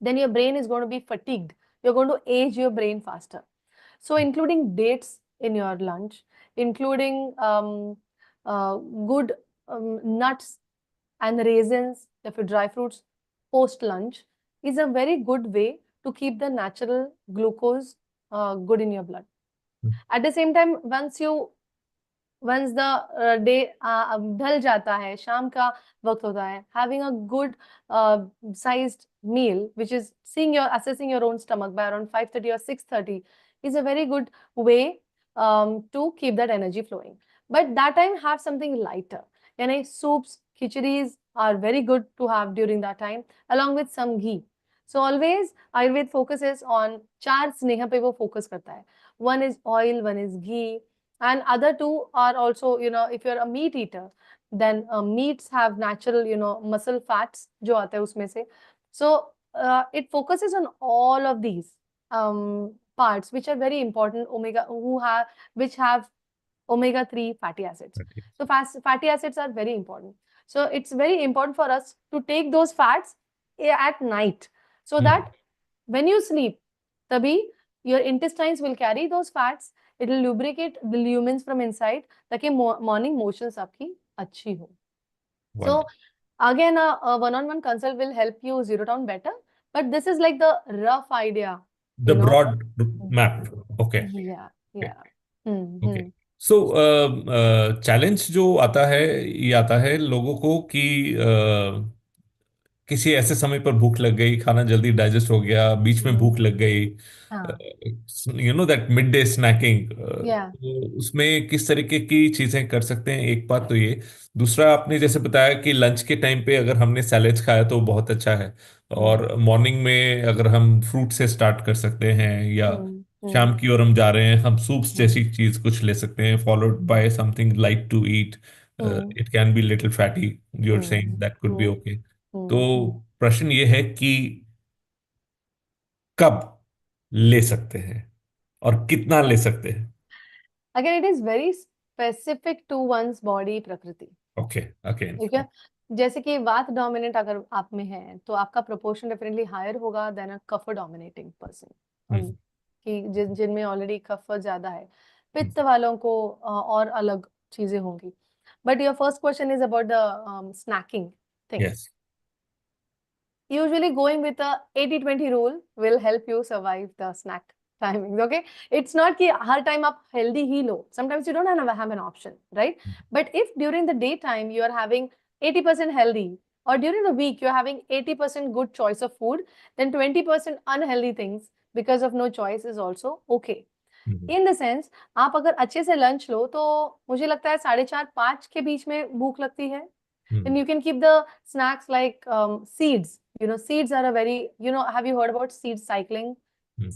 Then your brain is going to be fatigued. You're going to age your brain faster. So including dates in your lunch, including good nuts and raisins, if you dry fruits post lunch, is a very good way to keep the natural glucose good in your blood. At the same time, once the day ढल जाता है, शाम का वक्त होता है, having a good sized meal, which is assessing your own stomach by around 5:30 or 6:30, is a very good way to keep that energy flowing. But that time have something lighter. Soups, khichdis are very good to have during that time, along with some ghee. So always Ayurveda focuses on चार स्नेह पे वो focus करता है. One is oil, one is ghee, and other two are also, if you're a meat eater, then meats have natural, muscle fats जो आते हैं उसमें से. So it focuses on all of these parts which are very important, which have omega-3 fatty acids. Okay. So fatty acids are very important. So it's very important for us to take those fats at night, so that when you sleep, तभी your intestines will carry those fats. It will lubricate the lumens from inside, ताकि morning motions आपकी अच्छी हो. So again, a one-on-one consult will help you zero down better. But this is like the rough idea. The broad map. Okay. Yeah, Okay. yeah. Okay. So challenge जो आता है, ये आता है लोगों को कि किसी ऐसे समय पर भूख लग गई, खाना जल्दी डाइजेस्ट हो गया, बीच में भूख लग गई, हाँ. That mid day snacking, Yeah. उसमें किस तरीके की चीजें कर सकते हैं? एक बात तो ये. दूसरा, आपने जैसे बताया कि लंच के टाइम पे अगर हमने सैलेड्स खाया तो बहुत अच्छा है, और मॉर्निंग में अगर हम फ्रूट से स्टार्ट कर सकते हैं, या शाम की ओर हम जा रहे हैं, हम सूप्स जैसी चीज कुछ ले सकते हैं, followed by something light to eat. It can be little fatty, you are saying that could be okay. तो प्रश्न ये है कि कब ले सकते हैं और कितना ले सकते हैं? Again, it is very specific to one's body prakriti. Okay. Again. ठीक है. जैसे कि वात डोमिनेंट अगर आप में है, तो आपका प्रोपोर्शन डेफिनेटली हायर होगा देन अ कफ डोमिनेटिंग पर्सन. कि जिनमें ऑलरेडी कफ ज्यादा है, पित्त वालों को और अलग चीजें होंगी। But your first question is about the snacking thing. Yes. Usually going with a 80-20 rule will help you survive the snack timings. Okay, it's not कि हर time आप healthy he low, sometimes you don't have an option, right? But if during the daytime you are having 80% healthy, or during the week you're having 80% good choice of food, then 20% unhealthy things because of no choice is also okay. In the sense, आप अगर अच्छे से lunch लो तो मुझे लगता है 4:30-5 के बीच में भूख लगती है। And you can keep the snacks like seeds. Seeds are a very, have you heard about seed cycling?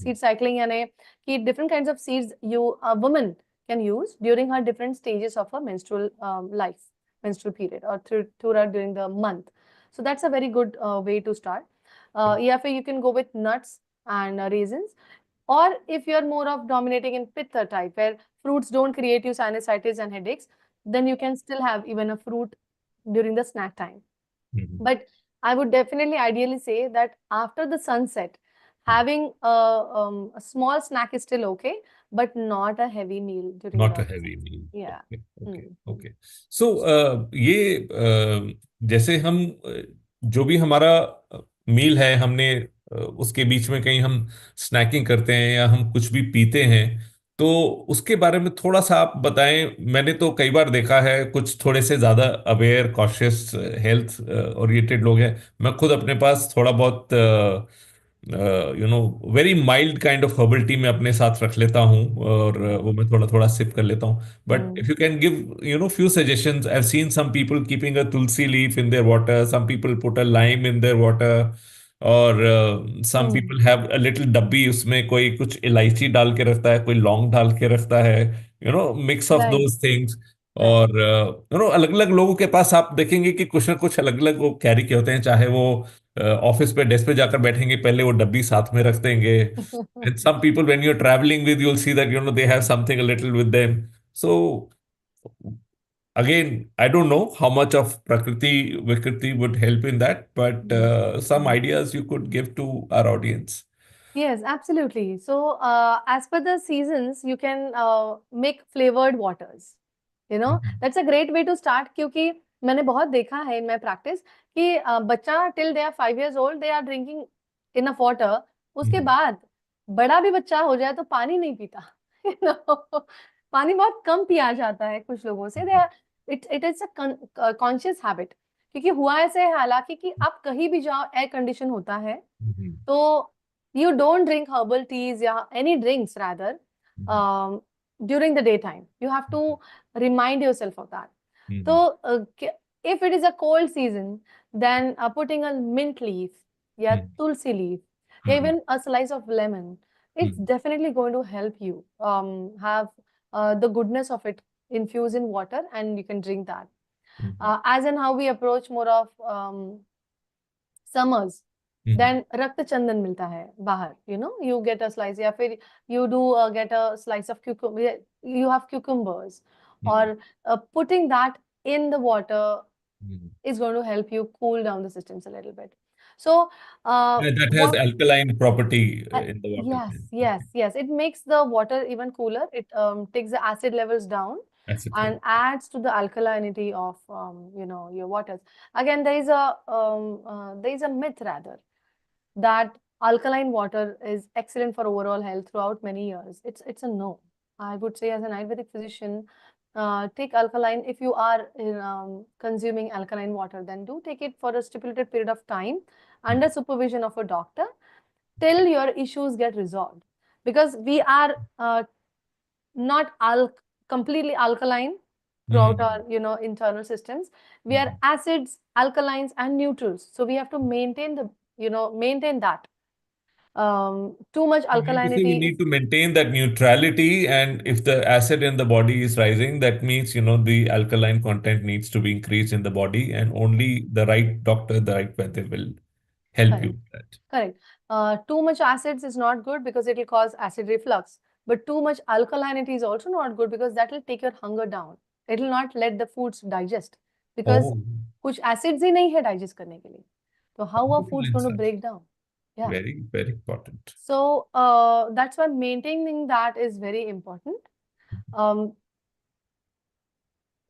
Seed cycling यानी कि different kinds of seeds a woman can use during her different stages of her menstrual menstrual period, or throughout during the month. So that's a very good way to start. या फिर you can go with nuts and raisins. Or if you're more of dominating in pitta type, where fruits don't create you sinusitis and headaches, then you can still have even a fruit during the snack time. But I would definitely ideally say that after the sunset, having a small snack is still okay, but not a heavy meal during Not the a heavy meal. yeah. Okay. Okay. So ये जैसे हम जो भी हमारा मील है, हमने उसके बीच में कहीं हम स्नैकिंग करते हैं या हम कुछ भी पीते हैं, तो उसके बारे में थोड़ा सा आप बताएं। मैंने तो कई बार देखा है कुछ थोड़े से ज्यादा अवेयर कॉशियस हेल्थ ओरिएंटेड लोग हैं। मैं खुद अपने पास थोड़ा बहुत very mild kind of herbal tea मैं अपने साथ रख लेता हूँ, और वो मैं थोड़ा थोड़ा सिप कर लेता हूँ। But if you can give few suggestions, I have seen some people keeping a tulsi leaf in their water, some people put a lime in their water, और some people have a little डब्बी, उसमें कोई कुछ इलायची डाल के रखता है, कोई लौंग डाल के रखता है, mix of Right, those things. right. और अलग अलग लोगों के पास आप देखेंगे कि कुछ ना कुछ अलग अलग वो कैरी किए होते हैं, चाहे वो ऑफिस पे डेस्क पे जाकर बैठेंगे, पहले वो डब्बी साथ में रख देंगे। And some people when you are travelling with, you will see that they have something a little with them. So again, I don't know how much of prakriti vikriti would help in that, but some ideas you could give to our audience. Yes, absolutely. So, as per the seasons, you can make flavored waters. That's a great way to start, क्योंकि मैंने बहुत देखा है in my practice कि बच्चा till they are 5 years old, they are drinking enough water. उसके बाद बड़ा भी बच्चा हो जाए तो पानी नहीं पीता। पानी बहुत कम पिया जाता है कुछ लोगों से। It is a conscious habit. क्योंकि हुआ ऐसे है हालांकि कि आप कहीं भी जाओ, एयर कंडीशन होता है, तो you don't drink herbal teas या any drinks rather during the daytime. You have to remind yourself of that. So if it is a cold season, then putting a mint leaf, yeah, tulsi leaf, yeah, even a slice of lemon, it's definitely going to help you have the goodness of it infused in water, and you can drink that. As in how we approach more of summers, then रक्त चंदन मिलता है बाहर, you get a slice, या फिर you do get a slice of cucumber, you have cucumbers, or putting that in the water is going to help you cool down the systems a little bit. So That has what alkaline property in the water. yes, yes, yes, it makes the water even cooler. It takes the acid levels down Acid and adds to the alkalinity of your waters. Again, there is a myth rather that alkaline water is excellent for overall health throughout many years. It's a no. I would say, as an Ayurvedic physician, take alkaline. If you are consuming alkaline water, then do take it for a stipulated period of time under supervision of a doctor till your issues get resolved. Because we are not completely alkaline throughout our internal systems. We are acids, alkalines, and neutrals. So we have to maintain maintain that. Too much You mean to say we alkalinity is need to maintain that neutrality, and if the acid in the body is rising, that means, the alkaline content needs to be increased in the body, and only the right doctor, the right method will help you correct. with that. Correct. Too much acids is not good because it will cause acid reflux. But too much alkalinity is also not good because that will take your hunger down. It will not let the foods digest because Oh, कुछ acids ही नहीं है digest करने के लिए. So how are beautiful foods going to insight. break down? Yeah. very important. So that's why maintaining that is very important. Um,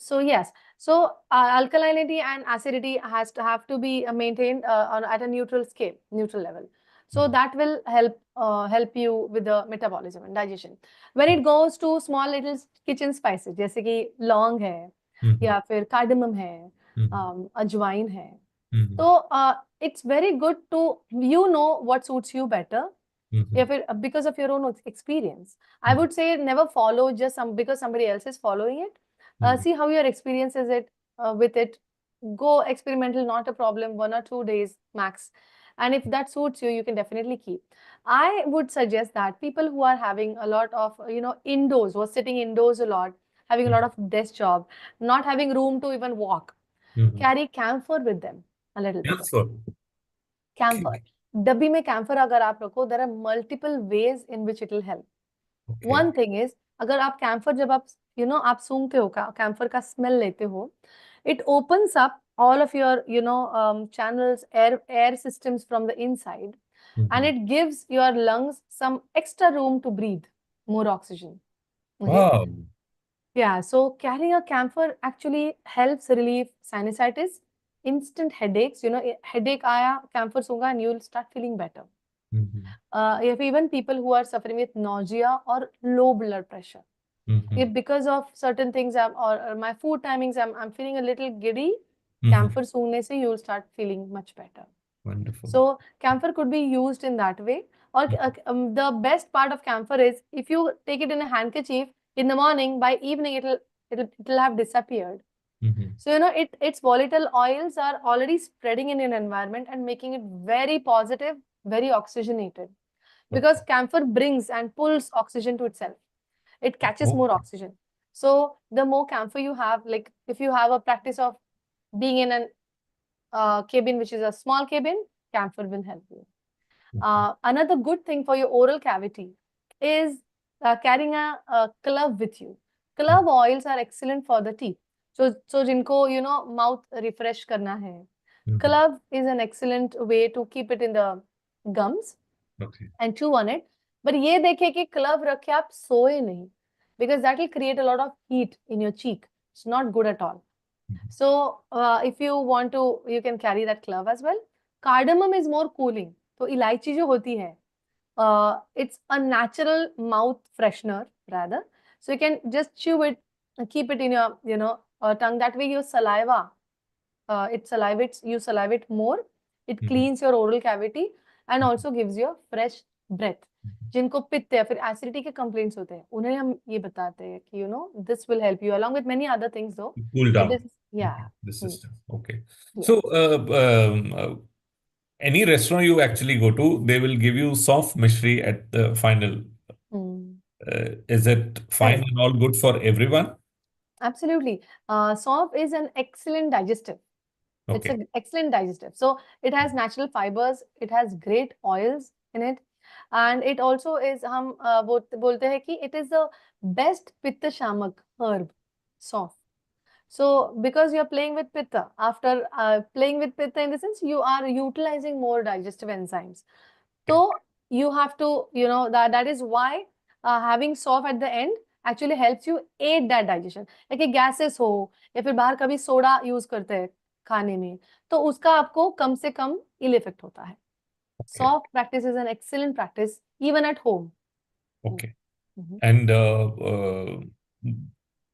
So yes, so alkalinity and acidity have to be maintained at a neutral scale, neutral level. So that will help you with the metabolism and digestion. When it goes to small little kitchen spices, जैसे कि लौंग है, या फिर cardamom है, अजवाइन है, तो it's very good to what suits you better. Yeah, because of your own experience. I would say never follow just because somebody else is following it. See how your experience is with it. Go experimental, not a problem, 1 or 2 days max. And if that suits you, you can definitely keep. I would suggest that people who are having a lot of, indoors, who are sitting indoors a lot, having a lot of desk job, not having room to even walk, carry camphor with them a little bit. Camphor. Camphor. डब्बी में camphor अगर आप रखो, there are multiple ways in which it will help. One thing is, अगर आप camphor जब आप आप सूंघते हो, camphor का smell लेते हो, it opens up all of your channels, air systems from the inside, and it gives your lungs some extra room to breathe more oxygen. Okay? Wow. Yeah, so carrying a camphor actually helps relieve sinusitis, instant headaches. Headache aaya, camphor sunga, and you'll start feeling better. If even people who are suffering with nausea or low blood pressure, if because of certain things or my food timings, I'm feeling a little giddy, camphor sungne se you'll start feeling much better. Wonderful. So camphor could be used in that way. Or the best part of camphor is if you take it in a handkerchief in the morning, by evening it'll have disappeared. So its volatile oils are already spreading in an environment and making it very positive, very oxygenated. Because camphor brings and pulls oxygen to itself. It catches more oxygen. So the more camphor you have, like if you have a practice of being in an cabin which is a small cabin, camphor will help you. Another good thing for your oral cavity is carrying a clove with you. Clove oils are excellent for the teeth. So jinko mouth refresh karna hai. Clove is an excellent way to keep it in the gums and chew on it. But ये देखे कि clove रखे आप सोए नहीं, because that will create a lot of heat in your cheek. It's not good at all. So if you want to, you can carry that clove as well. Cardamom is more cooling. तो इलायची जो होती है, it's a natural mouth freshener rather. So you can just chew it, keep it in your tongue. That way your saliva, you salivate more. It cleans your oral cavity and also gives you a fresh breath. जिनको पित्त या फिर acidity के complaints होते हैं, उन्हें हम ये बताते हैं कि this will help you along with many other things though. Cool down. The system. Okay. Yes. So any restaurant you actually go to, they will give you soft mishri at the final. Is it fine and all good for everyone? Absolutely. Soft is an excellent digestive. It's an excellent digestive. So it has natural fibers, it has great oils in it, and it also is, हम बोलते हैं कि it is the best pitta shamak herb, soft. So because you're playing with pitta, after playing with pitta in the sense, you are utilizing more digestive enzymes. So you have to, that is why having soft at the end actually helps you aid that digestion. Like gases हो या फिर बाहर कभी soda use करते हैं खाने में, तो उसका आपको कम से कम ill effect होता है. Soft practice is an excellent practice even at home. Okay. And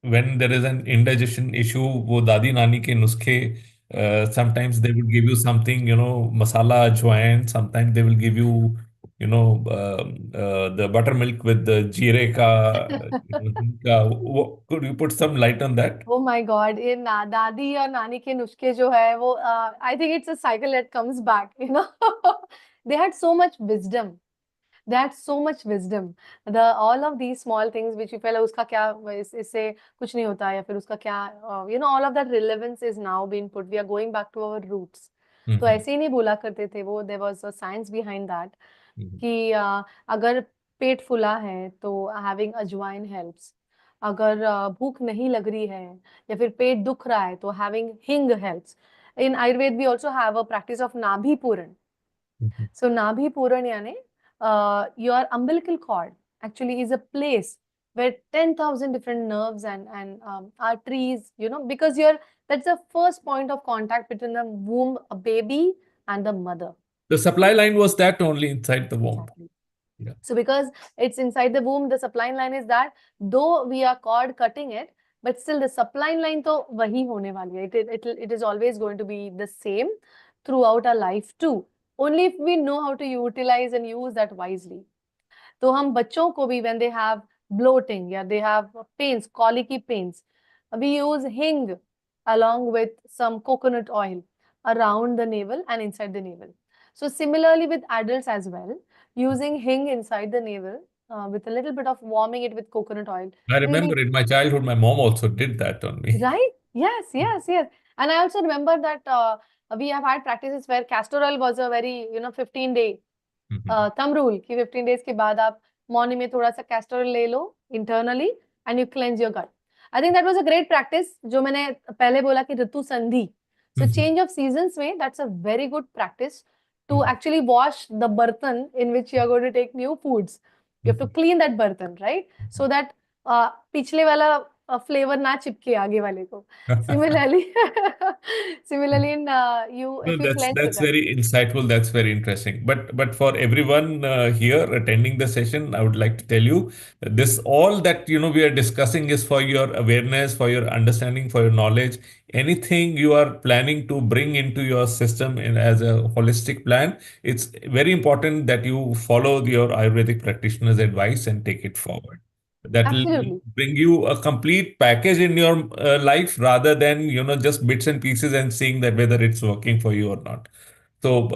when there is an indigestion issue, वो दादी नानी के नुस्खे, sometimes they will give you something, masala ajwain. Sometimes they will give you, the buttermilk with the jeera ka. Could you put some light on that? Oh my God, ये दादी और नानी के नुस्खे जो है वो, I think it's a cycle that comes back. They had so much wisdom. They had so much wisdom. All of these small things which you felt उसका क्या, इससे कुछ नहीं होता या फिर उसका क्या, all of that relevance is now being put. We are going back to our roots. तो ऐसे ही नहीं बोला करते थे वो. There was a science behind that. कि अगर पेट फुला है तो having अजवाइन helps. अगर भूख नहीं लग रही है या फिर पेट दुख रहा है तो having hing helps. In Ayurveda we also have a practice of नाभि पूरण. So Nabhi Puran yani, your umbilical cord actually is a place where 10,000 different nerves and arteries, because that's the first point of contact between the womb, a baby, and the mother. The supply line was that only inside the womb. Exactly. Yeah. So because it's inside the womb, the supply line is that, though we are cord cutting it, but still the supply line to wahi hone wali hai. It is always going to be the same throughout our life too. Only if we know how to utilize and use that wisely. तो हम बच्चों को भी when they have bloating या they have pains, colicky pains, we use hing along with some coconut oil around the navel and inside the navel. So similarly with adults as well, using hing inside the navel with a little bit of warming it with coconut oil. I Really, remember in my childhood, my mom also did that on me. right? Yes, yes, yes. And I also remember that we have had practices where castor oil was a very, 15-day thumb rule कि 15 days के बाद आप morning में थोड़ा सा castor oil ले लो internally and you cleanse your gut. I think that was a great practice जो मैंने पहले बोला कि ऋतु संधि. So change of seasons में that's a very good practice to actually wash the bartan in which you are going to take new foods. You have to clean that bartan, right? So that पिछले वाला flavor ना चिपके आगे वाले को. Similarly, in No, if you cleanse your that's gut. very insightful. That's very interesting. But for everyone here attending the session, I would like to tell you this all that we are discussing is for your awareness, for your understanding, for your knowledge. Anything you are planning to bring into your system as a holistic plan, it's very important that you follow your Ayurvedic practitioner's advice and take it forward. That will Absolutely. bring you a complete package in your life rather than just bits and pieces and seeing that whether it's working for you or not. So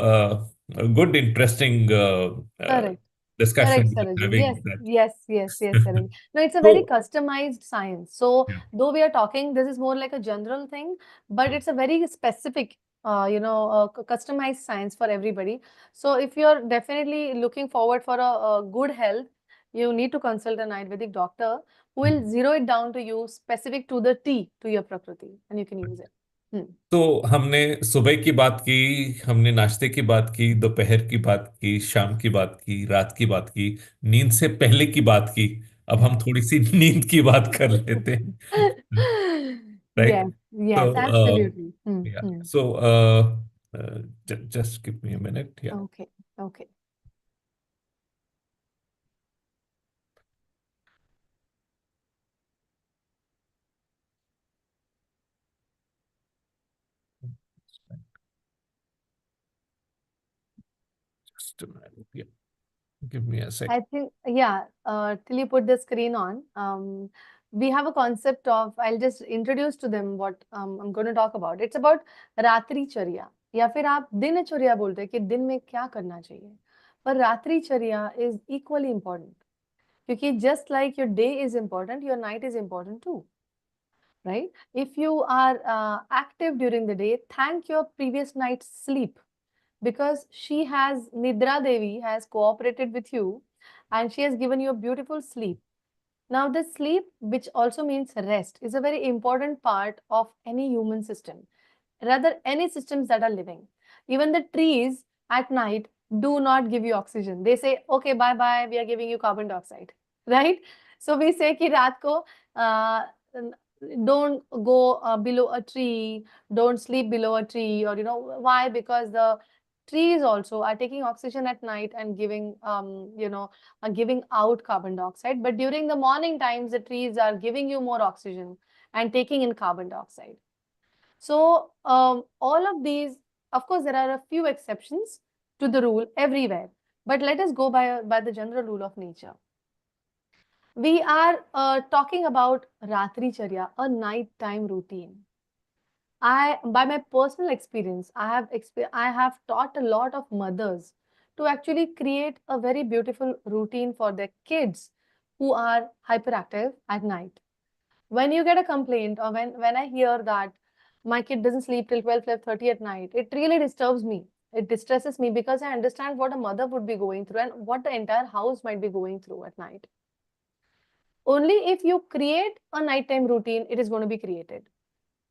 a good interesting Correct. Correct, discussion we are Saraju. Yes, having that. yes, yes, yes, Saraju. No, it's a very So customized science. So, yeah. though we are talking, this is more like a general thing, but it's a very specific, customized science for everybody. So, if you're definitely looking forward for a good health, you need to consult an Ayurvedic doctor who will zero it down to you specific to the T, to your Prakriti, and you can use it. Hmm. तो हमने सुबह की बात की, हमने नाश्ते की बात की, दोपहर की बात की, शाम की बात की, रात की बात की, नींद से पहले की बात की. अब हम थोड़ी सी नींद की बात कर लेते हैं. Yes, Right? yes, So, absolutely. Hmm, yeah. hmm. So, just give me a minute. Yeah. Okay, okay. Just a minute. Yeah. Give me a sec. I think, yeah, till you put the screen on, we have a concept of, I'll just introduce to them what I'm going to talk about. It's about रात्रि चर्या या फिर आप दिनचर्या बोलते हैं कि दिन में क्या करना चाहिए. पर रात्रि चर्या is equally important क्योंकि just like your day is important, your night is important too. Right? If you are active during the day, thank your previous night's sleep because Nidra Devi has cooperated with you and she has given you a beautiful sleep. Now, this sleep, which also means rest, is a very important part of any human system, rather, any systems that are living. Even the trees at night do not give you oxygen. They say, okay, bye bye, we are giving you carbon dioxide, right? So, we say ki raat ko, don't go below a tree, don't sleep below a tree, or why? Because the trees also are taking oxygen at night and giving giving out carbon dioxide, but during the morning times the trees are giving you more oxygen and taking in carbon dioxide. So all of these, of course there are a few exceptions to the rule everywhere, but let us go by the general rule of nature. We are talking about ratri charya, a nighttime routine. By my personal experience, I have taught a lot of mothers to actually create a very beautiful routine for their kids who are hyperactive at night. When you get a complaint or when I hear that my kid doesn't sleep till 12:30 at night, it really disturbs me. It distresses me because I understand what a mother would be going through and what the entire house might be going through at night. Only if you create a nighttime routine, it is going to be created.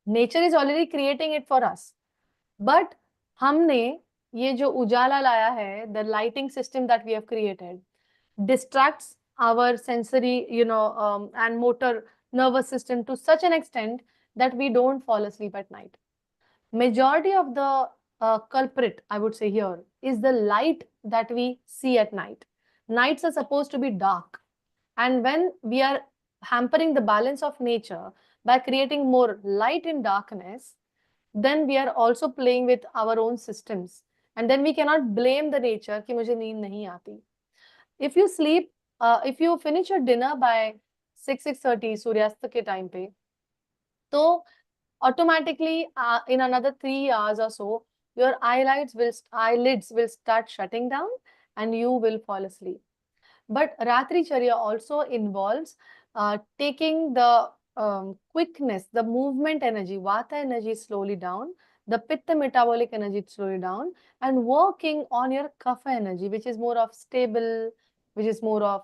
Nature is already creating it for us. But हमने ये जो उजाला लाया है, the lighting system that we have created distracts our sensory, and motor nervous system to such an extent that we don't fall asleep at night. Majority of the culprit, I would say here, is the light that we see at night. Nights are supposed to be dark. And when we are hampering the balance of nature by creating more light in darkness, then we are also playing with our own systems. And then we cannot blame the nature कि मुझे नींद नहीं आती. If you sleep, if you finish your dinner by 6:30 सूर्यास्त के time पे, तो automatically in another 3 hours or so, your eyelids will start shutting down and you will fall asleep. But Ratri Charya also involves taking the quickness, the movement energy, Vata energy slowly down, the Pitta metabolic energy slowly down, and working on your Kapha energy, which is more of stable, which is more of,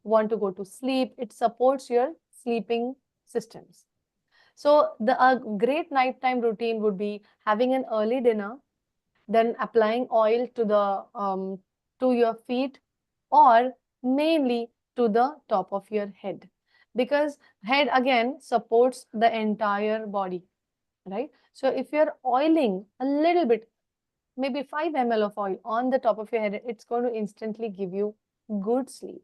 want to go to sleep. It supports your sleeping systems. So a great nighttime routine would be having an early dinner, then applying oil to your feet, or mainly to the top of your head, because head again supports the entire body, right? So if you're oiling a little bit, maybe 5 ml of oil on the top of your head, it's going to instantly give you good sleep.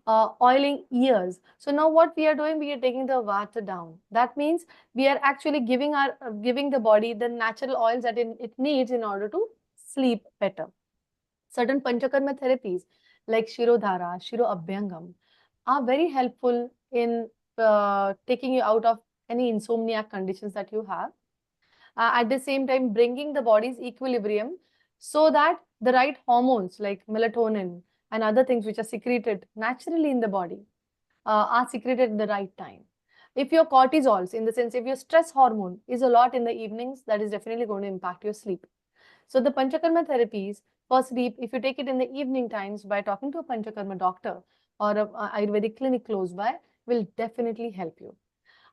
Oiling ears. So now what we are doing, we are taking the vata down. That means we are actually giving the body the natural oils that it needs in order to sleep better. Certain panchakarma therapies like Shirodhara, Shiro Abhyangam are very helpful in taking you out of any insomniac conditions that you have. At the same time, bringing the body's equilibrium so that the right hormones like melatonin and other things which are secreted naturally in the body are secreted at the right time. If your cortisols, in the sense if your stress hormone is a lot in the evenings, that is definitely going to impact your sleep. So the Panchakarma therapies for sleep, if you take it in the evening times by talking to a Panchakarma doctor or a Ayurvedic clinic close by, will definitely help you.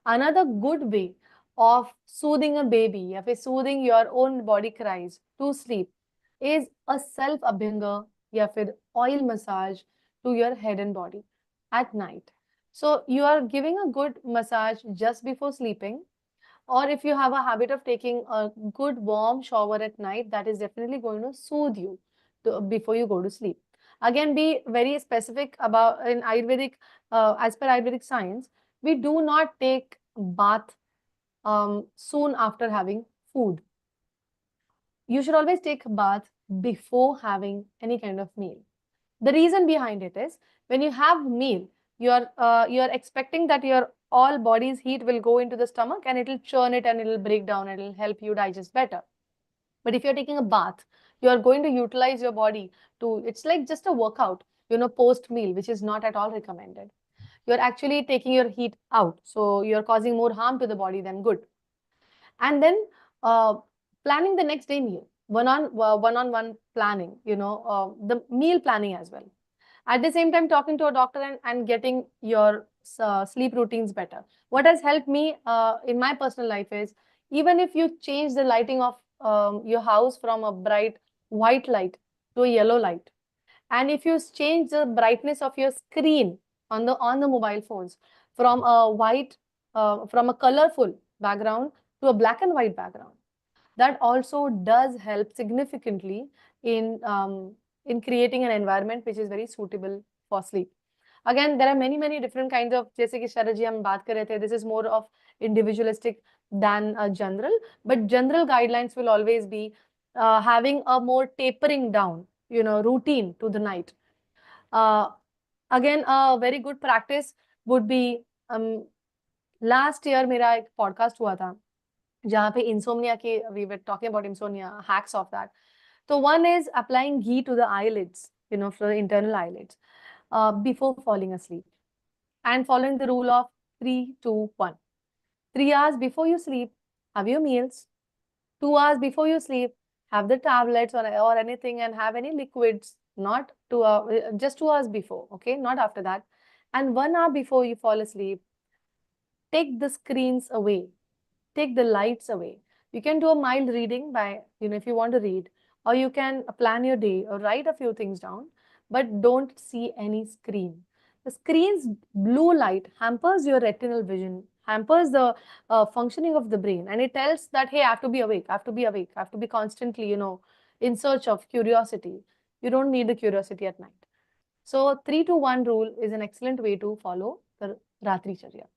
Another good way of soothing a baby, or soothing your own body cries to sleep, is a self abhyanga या फिर oil massage to your head and body at night. So you are giving a good massage just before sleeping, or if you have a habit of taking a good warm shower at night, that is definitely going to soothe you before you go to sleep. Again, be very specific about in Ayurvedic, as per Ayurvedic science, we do not take bath soon after having food. You should always take a bath before having any kind of meal. The reason behind it is when you have meal, you're expecting that your all body's heat will go into the stomach and it will churn it and it will break down and it will help you digest better. But if you're taking a bath, you are going to utilize your body to, it's like just a workout, post meal, which is not at all recommended. You're actually taking your heat out. So you're causing more harm to the body than good. And then planning the next day meal, one-on-one planning, the meal planning as well. At the same time, talking to a doctor and getting your sleep routines better. What has helped me in my personal life is, even if you change the lighting of your house from a bright white light to a yellow light, and if you change the brightness of your screen on the mobile phones from a colorful background to a black and white background, that also does help significantly in creating an environment which is very suitable for sleep. Again, there are many different kinds of, जैसे कि शरद जी हम बात कर रहे थे, this is more of individualistic than general, but general guidelines will always be having a more tapering down, routine to the night. Again, a very good practice would be, last year मेरा एक podcast हुआ था जहाँ पे insomnia के, we were talking about insomnia, hacks of that. So one is applying ghee to the eyelids, for the internal eyelids, before falling asleep, and following the rule of 3, 2, 1. 3 hours before you sleep, have your meals. 2 hours before you sleep, have the tablets or anything, and have any liquids, not just 2 hours before, okay, not after that. And 1 hour before you fall asleep, take the screens away, take the lights away. You can do a mild reading by, if you want to read, or you can plan your day or write a few things down, but don't see any screen. The screen's blue light hampers your retinal vision, hampers the functioning of the brain, and it tells that, hey, I have to be awake, I have to be awake, I have to be constantly, in search of curiosity. You don't need the curiosity at night. So 3 to 1 rule is an excellent way to follow the Ratri Charya.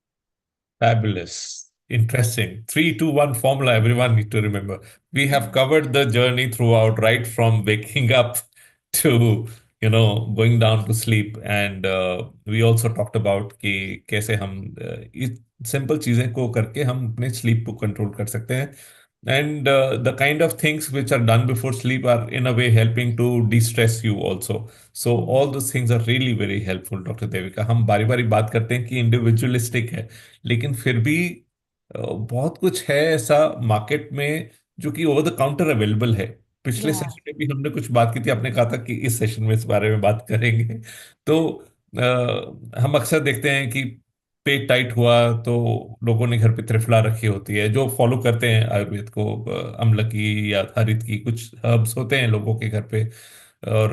Fabulous. Interesting. 3-2-1 formula, everyone need to remember. We have covered the journey throughout, right from waking up to, going down to sleep. And we also talked about कि कैसे हम इस simple चीजें को करके हम अपने sleep को कंट्रोल कर सकते हैं. And the kind of things which are done before sleep are in a way helping to de-stress you also. So all those things are really very helpful, Dr. Devika. हम बारी बारी बात करते हैं कि इंडिविजुअलिस्टिक है, लेकिन फिर भी बहुत कुछ है ऐसा मार्केट में जो कि ओवर द काउंटर अवेलेबल है. पिछले Yeah. सेशन में भी हमने कुछ बात की थी, आपने कहा था कि इस सेशन में इस बारे में बात करेंगे. तो हम अक्सर देखते हैं कि पेट टाइट हुआ तो लोगों ने घर पे त्रिफला रखी होती है, जो फॉलो करते हैं आयुर्वेद को. अम्लकी या हरित की कुछ हर्ब्स होते हैं लोगों के घर पे. और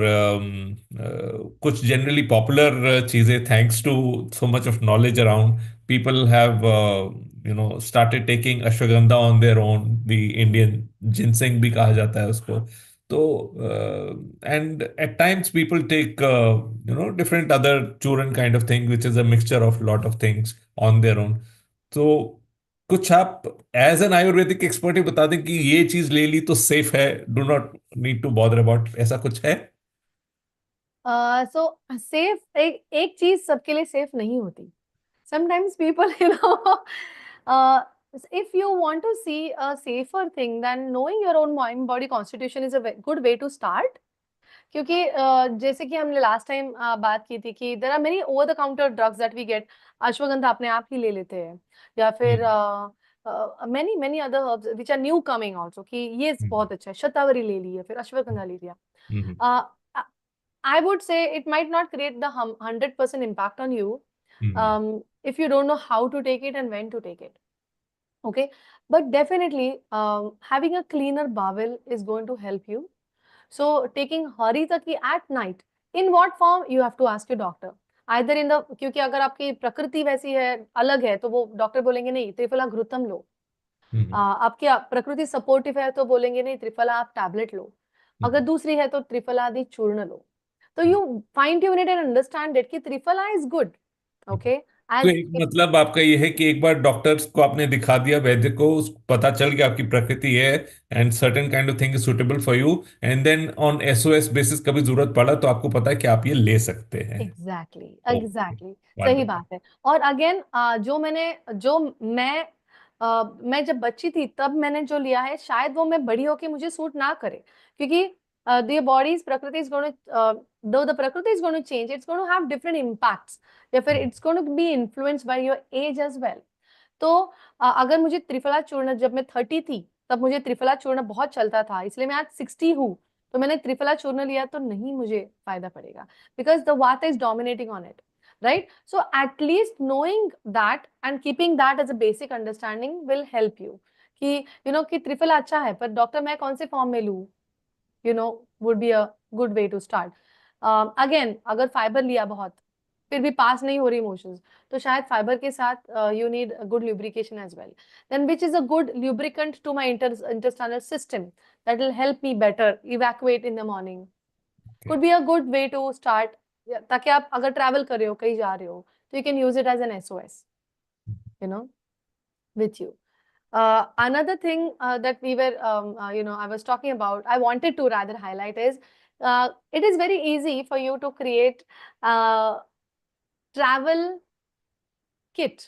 कुछ जनरली पॉपुलर चीजें, thanks to so much of knowledge around, people have started taking ashwagandha on their own. The Indian ginseng भी कहा जाता है उसको. तो and at times people take different other churn kind of thing which is a mixture of lot of things on their own. तो कुछ आप as an Ayurvedic expert ही बता दें कि ये चीज ले ली तो सेफ है, do not need to bother about, ऐसा कुछ है? So safe, एक चीज सबके लिए सेफ नहीं होती. Sometimes people, uh, if you want to see a safer thing, then knowing your own mind body constitution is a good way to start. क्योंकि जैसे कि हमने लास्ट टाइम बात की थी कि there are many over the counter drugs that we get. Ashwagandha अपने आप ही ले लेते हैं, या फिर many many other herbs which are new coming also, कि ये बहुत अच्छा है, शतावरी ले लिया, फिर अश्वगंधा ले लिया. I would say it might not create the 100% impact on you if you don't know how to take it and when to take it. Okay, but definitely having a cleaner bowel is going to help you. So taking haritaki at night, in what form you have to ask your doctor. Either in the, क्योंकि अगर आपकी प्रकृति वैसी है, अलग है, तो वो डॉक्टर बोलेंगे नहीं त्रिफला घृतम लो. आपकी प्रकृति सपोर्टिव है तो बोलेंगे नहीं त्रिफला आप टैबलेट लो. अगर दूसरी है तो त्रिफलादि चूर्ण लो. तो you fine tune it and understand it कि त्रिफला इज गुड. ओके, तो एक मतलब आपका ये है कि एक बार डॉक्टर्स को आपने दिखा दिया, वैद्य को, पता चल गया आपकी प्रकृति है and certain kind of thing is suitable for you, and then on SOS basis कभी जरूरत पड़ा तो आपको पता है कि आप ये ले सकते हैं. एग्जैक्टली सही बात है. और अगेन मैं जब बच्ची थी तब मैंने जो लिया है, शायद वो मैं बड़ी होके मुझे सूट ना करे, क्योंकि the body's prakriti is going to though the prakriti is going to change, it's going to have different impacts, या फिर it's going to be influenced by your age as well. तो अगर मुझे त्रिफला चूर्ण, जब मैं 30 थी तब मुझे त्रिफला चूर्ण बहुत चलता था, इसलिए मैं आज 60 हूँ, तो मैंने त्रिफला चूर्ण लिया तो नहीं मुझे फायदा पड़ेगा, because the vata is dominating on it, right. So at least knowing that and keeping that as a basic understanding will help you कि कि त्रिफला अच्छा है, पर डॉक्टर मैं कौन से फॉर्म में लूँ, would be a good way to start. Again, अगर फाइबर लिया बहुत, फिर भी पास नहीं हो रही इमोशंस, तो शायद फाइबर के साथ you need a good lubrication as well. Then which is a good lubricant to my intestinal system that will help me better evacuate in the morning. Could be a good way to start, ताकि आप अगर travel कर रहे हो, कहीं जा रहे हो, तो you can use it as an SOS, with you. Another thing that we were, I was talking about, I wanted to rather highlight is, it is very easy for you to create a travel kit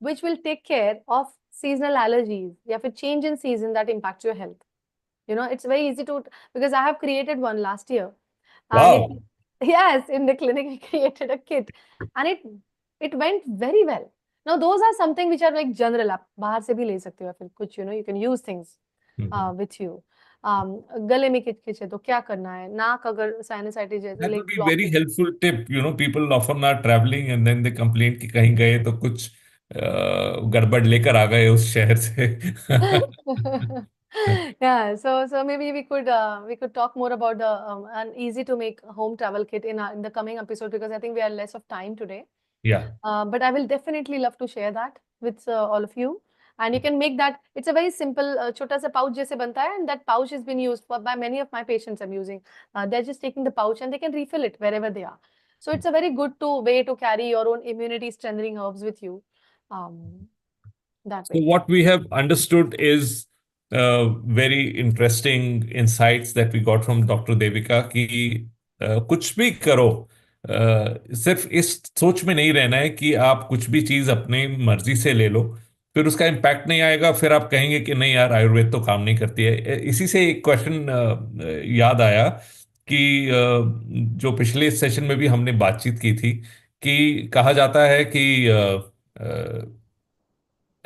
which will take care of seasonal allergies, या फिर change in season that impacts your health. It's very easy to, because I have created one last year. Wow. Yes, in the clinic we created a kit, and it went very well. Now those are something which are like general, आप बाहर से भी ले सकते हो, फिर कुछ you can use things with you. गले में किच है तो क्या करना है, नाक अगर साइनसाइटिस जैसे That like would be very blocking. helpful tip. People often are traveling and then they complain कि कहीं गए तो कुछ गड़बड़ लेकर आ गए उस शहर से। Yeah, so maybe we could talk more about the an easy to make home travel kit in the coming episode, because I think we are less of time today. या But I will definitely love to share that with all of you. And you can make that. It's a very simple छोटा सा pouch जैसे बनता है, and that pouch has been used by many of my patients. I'm using. They're just taking the pouch and they can refill it wherever they are. So it's a very good way to carry your own immunity strengthening herbs with you. Um, that So way. what we have understood is very interesting insights that we got from Dr. Devika कि कुछ भी करो, सिर्फ इस सोच में नहीं रहना है कि आप कुछ भी चीज अपने मर्जी से ले लो, फिर उसका इम्पैक्ट नहीं आएगा, फिर आप कहेंगे कि नहीं यार आयुर्वेद तो काम नहीं करती है। इसी से एक क्वेश्चन याद आया कि जो पिछले सेशन में भी हमने बातचीत की थी कि कहा जाता है कि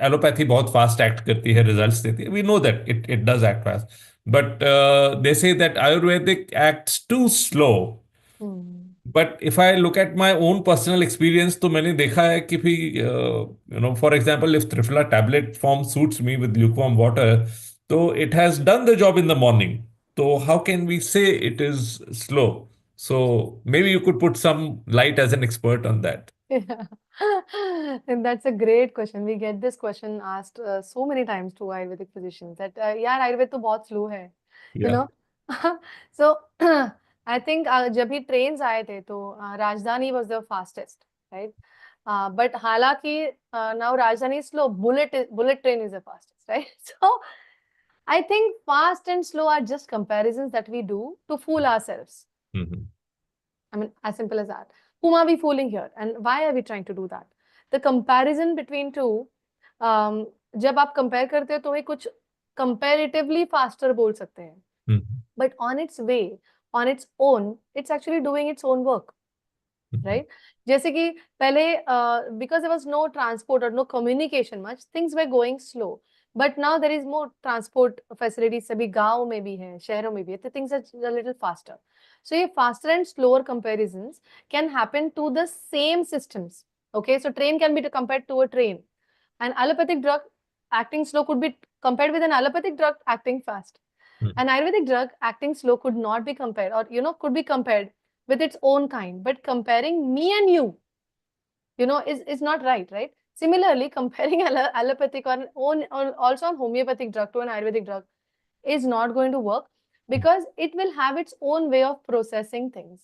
एलोपैथी बहुत फास्ट एक्ट करती है, रिजल्ट्स देती है, we know that it does act fast, but they say that Ayurvedic acts too slow. Hmm. But if I look at my own personal experience तो मैंने देखा है कि भी for example if triphala tablet form suits me with lukewarm water, तो it has done the job in the morning, तो how can we say it is slow? So maybe you could put some light as an expert on that. Yeah. And that's a great question. We get this question asked so many times to Ayurvedic physicians that यार आयुर्वेद तो बहुत slow है, you या know. So I think जब भी trains आए थे तो राजधानी was the fastest, right? But हालांकि now राजधानी is slow, bullet train is the fastest, right? So I think fast and slow are just comparisons that we do to fool ourselves. I mean, as simple as that. Whom are we fooling here? And why are we trying to do that? The comparison between two, जब आप compare करते हो तो ये कुछ comparatively faster बोल सकते हैं. But on its way, on its own, it's actually doing its own work. Right? जैसे कि पहले because there was no transport or no communication much, things were going slow. But now there is more transport facilities, सभी गांव में भी हैं, शहरों में भी है, तो things are a little faster. So ये faster and slower comparisons can happen to the same systems. Okay, so train can be compared to a train. An allopathic drug acting slow could be compared with an allopathic drug acting fast. An Ayurvedic drug acting slow could not be compared, or could be compared with its own kind. But comparing me and you, is not right? Similarly, comparing allopathic or also on homeopathic drug to an Ayurvedic drug is not going to work, because it will have its own way of processing things.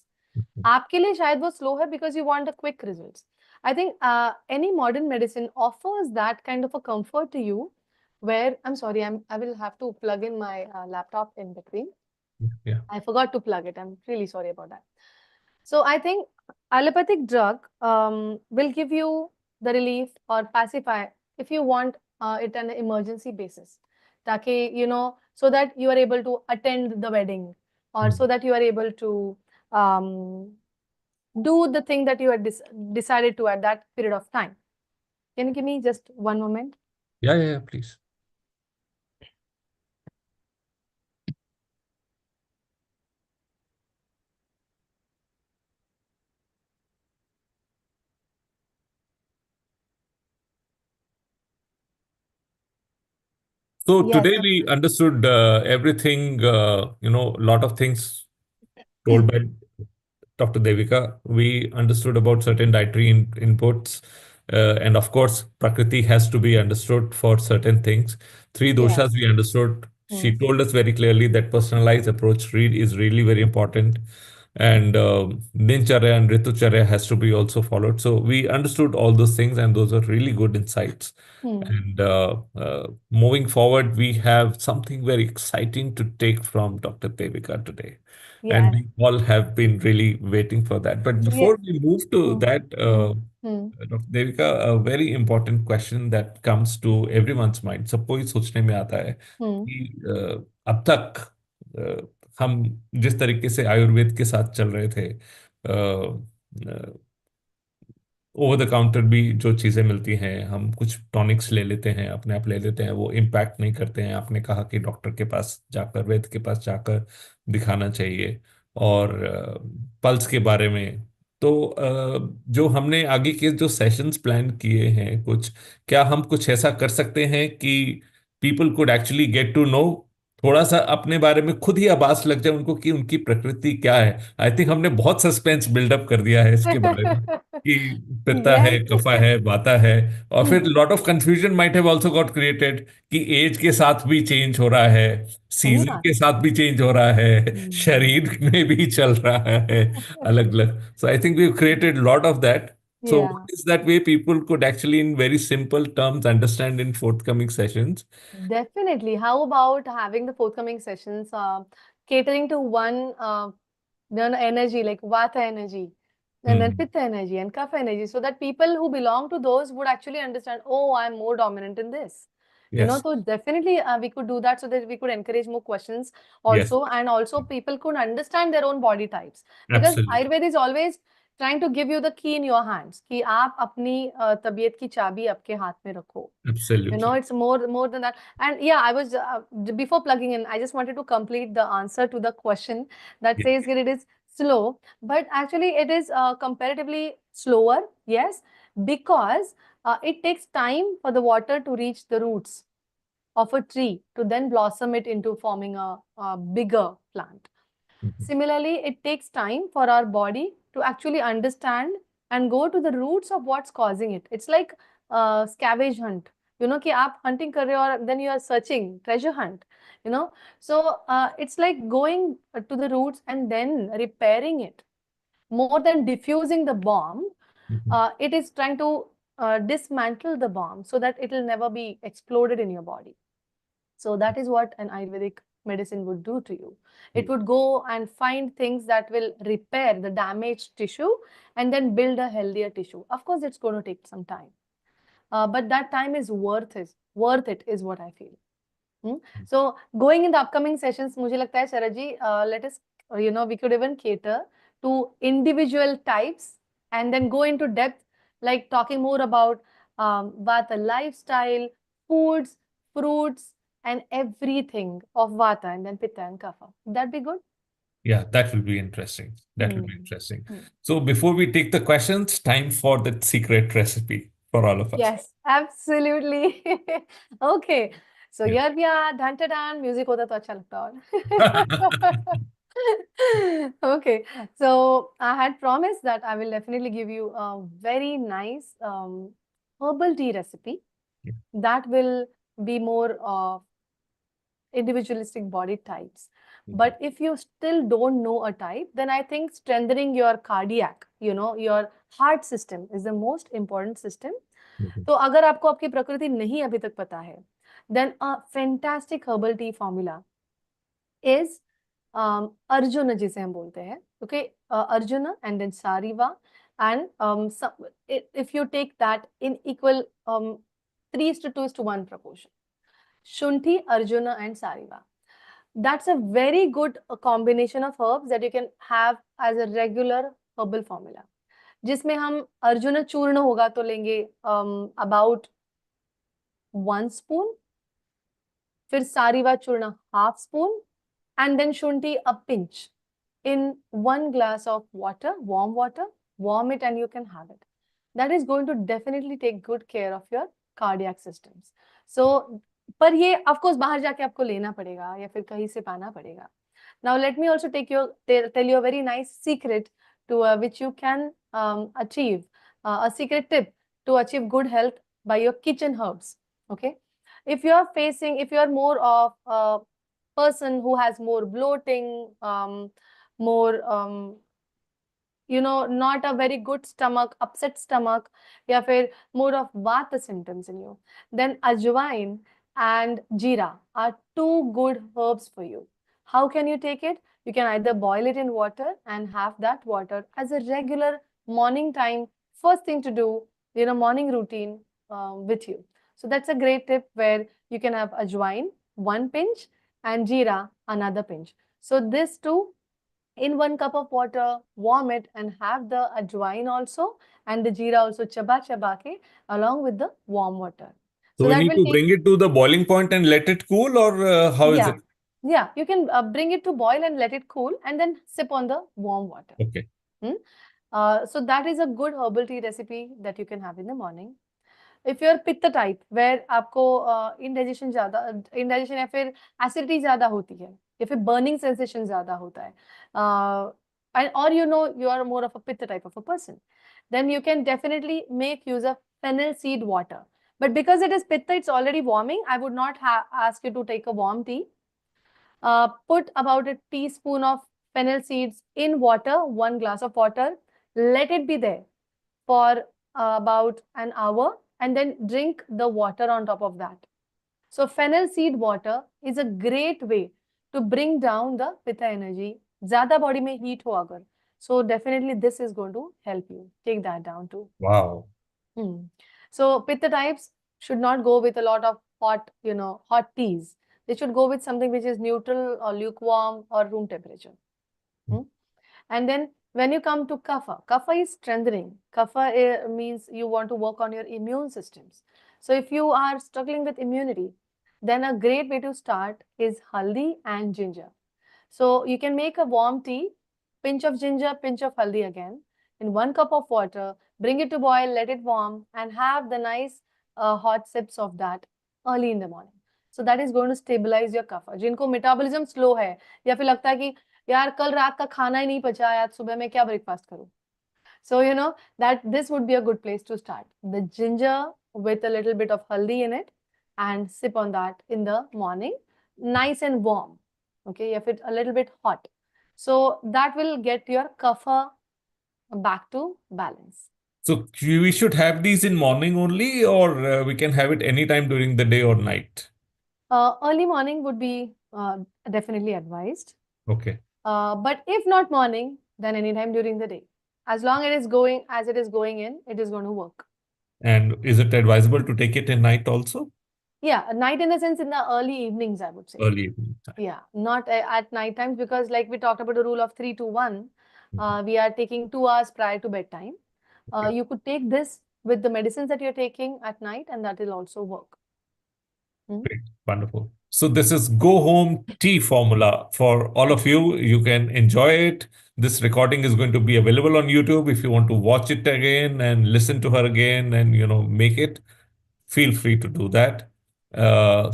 आपके लिए शायद वो slow है because you want the quick results. I think any modern medicine offers that kind of a comfort to you, where I'm sorry, I will have to plug in my laptop in between. Yeah. I forgot to plug it. I'm really sorry about that. So I think allopathic drug will give you the relief or pacify if you want it on an emergency basis. ताकि so that you are able to attend the wedding, or so that you are able to do the thing that you had decided to at that period of time. Can you give me just one moment? Yeah, please. So Yes. today we understood everything, lot of things told by Dr. Devika. We understood about certain dietary inputs. And of course, Prakriti has to be understood for certain things. Three doshas Yes. we understood. She told us very clearly that personalized approach is really very important. And Dincharya and Ritucharya has to be also followed. So we understood all those things, and those are really good insights. And moving forward, we have something very exciting to take from Dr. Devika today. And Yes. we all have been really waiting for that. But Yes. before we move to that, Hmm. Dr. Devika, a very important question that comes to everyone's mind. सबको ही सोचने में आता है Hmm. कि अब तक हम जिस तरीके से आयुर्वेद के साथ चल रहे थे, ओवर द काउंटर भी जो चीज़ें मिलती हैं, हम कुछ टॉनिक्स ले लेते हैं, अपने आप ले लेते हैं, वो इम्पैक्ट नहीं करते हैं। आपने कहा कि डॉक्टर के पास जाकर, वैद्य के पास जाकर दिखाना चाहिए। और पल्स के बारे में तो जो हमने आगे के जो सेशंस प्लान किए हैं कुछ, क्या हम कुछ ऐसा कर सकते हैं कि people could actually get to know, थोड़ा सा अपने बारे में खुद ही आभास लग जाए उनको कि उनकी प्रकृति क्या है? आई थिंक हमने बहुत सस्पेंस बिल्डअप कर दिया है इसके बारे में कि पित्ता है, Yes. कफा है, वाता है। और फिर lot of confusion might have also got created कि एज के साथ भी चेंज हो रहा है, सही सीजन बात के है। साथ भी चेंज हो रहा है, शरीर हम्म। में भी चल रहा है अलग अलग। So I think we've created a lot of that. So Yeah. what is that way people could actually, in very simple terms, understand in forthcoming sessions? Definitely. How about having the forthcoming sessions catering to one energy like Vata energy, and then Hmm. Pitta energy and Kapha energy, so that people who belong to those would actually understand, oh, I'm more dominant in this. Yes. So definitely we could do that so that we could encourage more questions Yes. also, and also people could understand their own body types, because Absolutely. Ayurveda is always trying to give you the key in your hands कि आप अपनी तबीयत की चाबी आपके हाथ में रखो. Absolutely. It's more than that. And yeah, I was before plugging in, I just wanted to complete the answer to the question that Yeah. says that it is slow, but actually it is comparatively slower, yes, because it takes time for the water to reach the roots of a tree to then blossom it into forming a bigger plant. Mhm. Similarly, it takes time for our body to actually understand and go to the roots of what's causing it. It's like scavenge hunt. कि आप hunting कर रहे हो और then you are searching, treasure hunt. So it's like going to the roots and then repairing it. More than diffusing the bomb, Mhm. it is trying to dismantle the bomb so that it will never be exploded in your body. So that is what an Ayurvedic medicine would do to you. It would go and find things that will repair the damaged tissue and then build a healthier tissue. Of course, it's going to take some time, but that time is worth it. Worth it is what I feel. So going in the upcoming sessions, मुझे लगता है शरद जी, let us, we could even cater to individual types and then go into depth, like talking more about Vata lifestyle, foods, fruits, and everything of Vata, and then Pitta and Kapha. Would that be good? Yeah, that will be interesting. That will be Hmm. interesting. Hmm. So before we take the questions, time for the secret recipe for all of us. Yes, absolutely. Okay. So Yeah. here we are, dhan ta dhan, music होता तो अच्छा लगता और. Okay, so I had promised that I will definitely give you a very nice herbal tea recipe Yeah. that will be more individualistic body types. Mhm. But if you still don't know a type, then I think strengthening your cardiac, your heart system is the most important system. Mhm. तो अगर आपको आपकी प्रकृति नहीं अभी तक पता है, then a fantastic herbal tea formula is Arjuna जिसे हम बोलते हैं, okay, Arjuna and then Sariva, and if you take that in equal 3:2:1 proportion, Shunthi, Arjuna and Sariva. That's a very good combination of herbs that you can have as a regular herbal formula. जिसमें हम अर्जुन चूर्ण होगा तो लेंगे about 1 spoon, फिर सारीवा चूर्ण half spoon, and then shunti a pinch in 1 glass of water, warm it and you can have it. That is going to definitely take good care of your cardiac systems. So, पर ये of course बाहर जाके आपको लेना पड़ेगा या फिर कहीं से पाना पड़ेगा. Now let me also tell you a very nice secret to which you can achieve a secret tip to achieve good health by your kitchen herbs. Okay, if you are more of a person who has more bloating, more not a very good stomach, upset stomach, या फिर more of vata symptoms in you, then ajwain and jeera are two good herbs for you. How can you take it? You can either boil it in water and have that water as a regular morning time, first thing to do, morning routine with you. So that's a great tip where you can have ajwain, 1 pinch, and jeera, another pinch. So this two in 1 cup of water, warm it and have the ajwain also and the jeera also chaba ke along with the warm water. So So we that need will to take, bring it to the boiling point and let it cool, or how is yeah, it? you can bring it to boil and let it cool and then sip on the warm water. Okay. Hmm? So that is a good herbal tea recipe that you can have in the morning. If you're pitta type, where आपको indigestion या फिर acidity ज़्यादा होती है या फिर burning sensation ज़्यादा होता है, or you are more of a pitta type of a person, then you can definitely make use of fennel seed water. But because it is pitta, it's already warming. I would not ask you to take a warm tea. Put about a teaspoon of fennel seeds in water, 1 glass of water. Let it be there for about an hour, and then drink the water on top of that. So fennel seed water is a great way to bring down the pitta energy. ज़्यादा body में heat हो अगर, so definitely this is going to help you take that down too. Wow. So pitta types should not go with a lot of hot teas. They should go with something which is neutral or lukewarm or room temperature. And then when you come to kapha, kapha is strengthening. Kapha means you want to work on your immune systems. So if you are struggling with immunity, then a great way to start is haldi and ginger. So you can make a warm tea, pinch of ginger, pinch of haldi again, in 1 cup of water, bring it to boil, let it warm, and have the nice hot sips of that early in the morning. So that is going to stabilize your kapha. जिनको metabolism slow है या फिर लगता है कि यार कल रात का खाना ही नहीं पचा, आज सुबह मैं क्या ब्रेकफास्ट करूं, so that this would be a good place to start. The ginger with a little bit of haldi in it, and sip on that in the morning, nice and warm, okay, if it's a little bit hot, so that will get your kapha back to balance. So we should have these in morning only, or we can have it anytime during the day or night? Early morning would be definitely advised. Okay. But if not morning, then anytime during the day. As long as it is going in, it is going to work. And is it advisable to take it in night also? Yeah, night in the sense in the early evenings, I would say. Early evening time. Yeah, not at night times, because like we talked about the rule of 3 to 1, we are taking 2 hours prior to bedtime. Okay. You could take this with the medicines that you're taking at night, and that will also work. Great. Wonderful. So this is Go Home Tea Formula for all of you. You can enjoy it. This recording is going to be available on YouTube. If you want to watch it again and listen to her again and, make it, feel free to do that.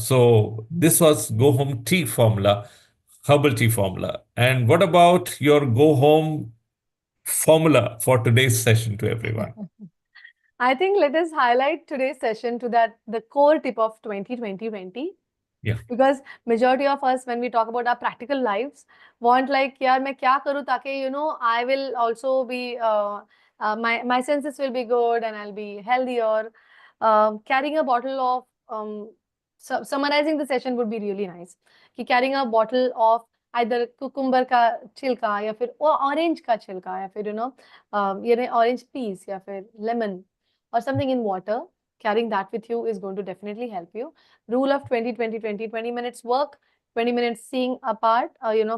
So this was Go Home Tea Formula, Herbal Tea Formula. And what about your Go Home formula for today's session to everyone? I think let us highlight today's session to the core tip of 2020. Yeah. Because majority of us, when we talk about our practical lives, want like, yaar, मैं क्या करूँ ताकि I will also be my senses will be good and I'll be healthier. Carrying a bottle of summarizing the session would be really nice. कि carrying a bottle of either cucumber का छिलका या फिर orange का छिलका या फिर orange piece या फिर lemon or something in water. Carrying that with you is going to definitely help you. Rule of 20 minutes work, 20 minutes seeing apart,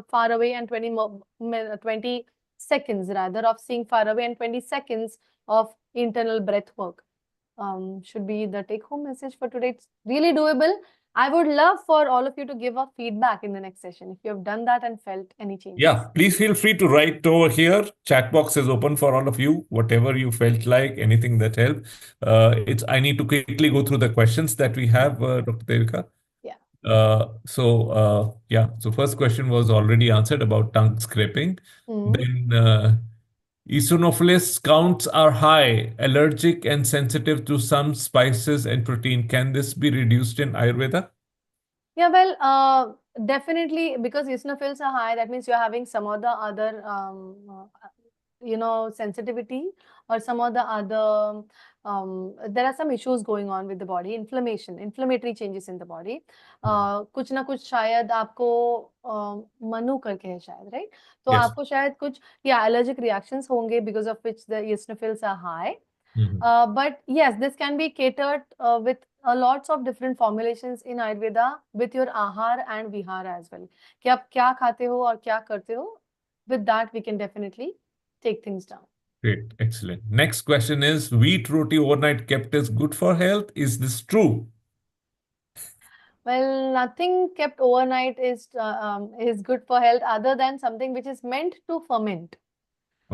far away, and 20 seconds rather of seeing far away, and 20 seconds of internal breath work. Should be the take home message for today. It's really doable. I would love for all of you to give a feedback in the next session if you have done that and felt any changes. Yeah, please feel free to write over here. Chat box is open for all of you. Whatever you felt like, anything that helped. I need to quickly go through the questions that we have, Dr. Devika. Yeah. So first question was already answered about tongue scraping. Then eosinophilus counts are high, allergic and sensitive to some spices and protein. Can this be reduced in Ayurveda? Yeah, well, definitely, because eosinophils are high, that means you're having some of the other, sensitivity, or some of the other, there are some issues going on with the body, inflammatory changes in the body. कुछ ना कुछ शायद आपको मनु करके है शायद, right? तो Yes. आपको शायद कुछ allergic reactions होंगे because of which the eosinophils are high. But yes, this can be catered with lots of different formulations in Ayurveda with your ahar and vihar as well. कि आप क्या खाते हो और क्या करते हो. With that, we can definitely take things down. Great, excellent. Next question is, wheat roti overnight kept is good for health. Is this true? Well, nothing kept overnight is good for health other than something which is meant to ferment.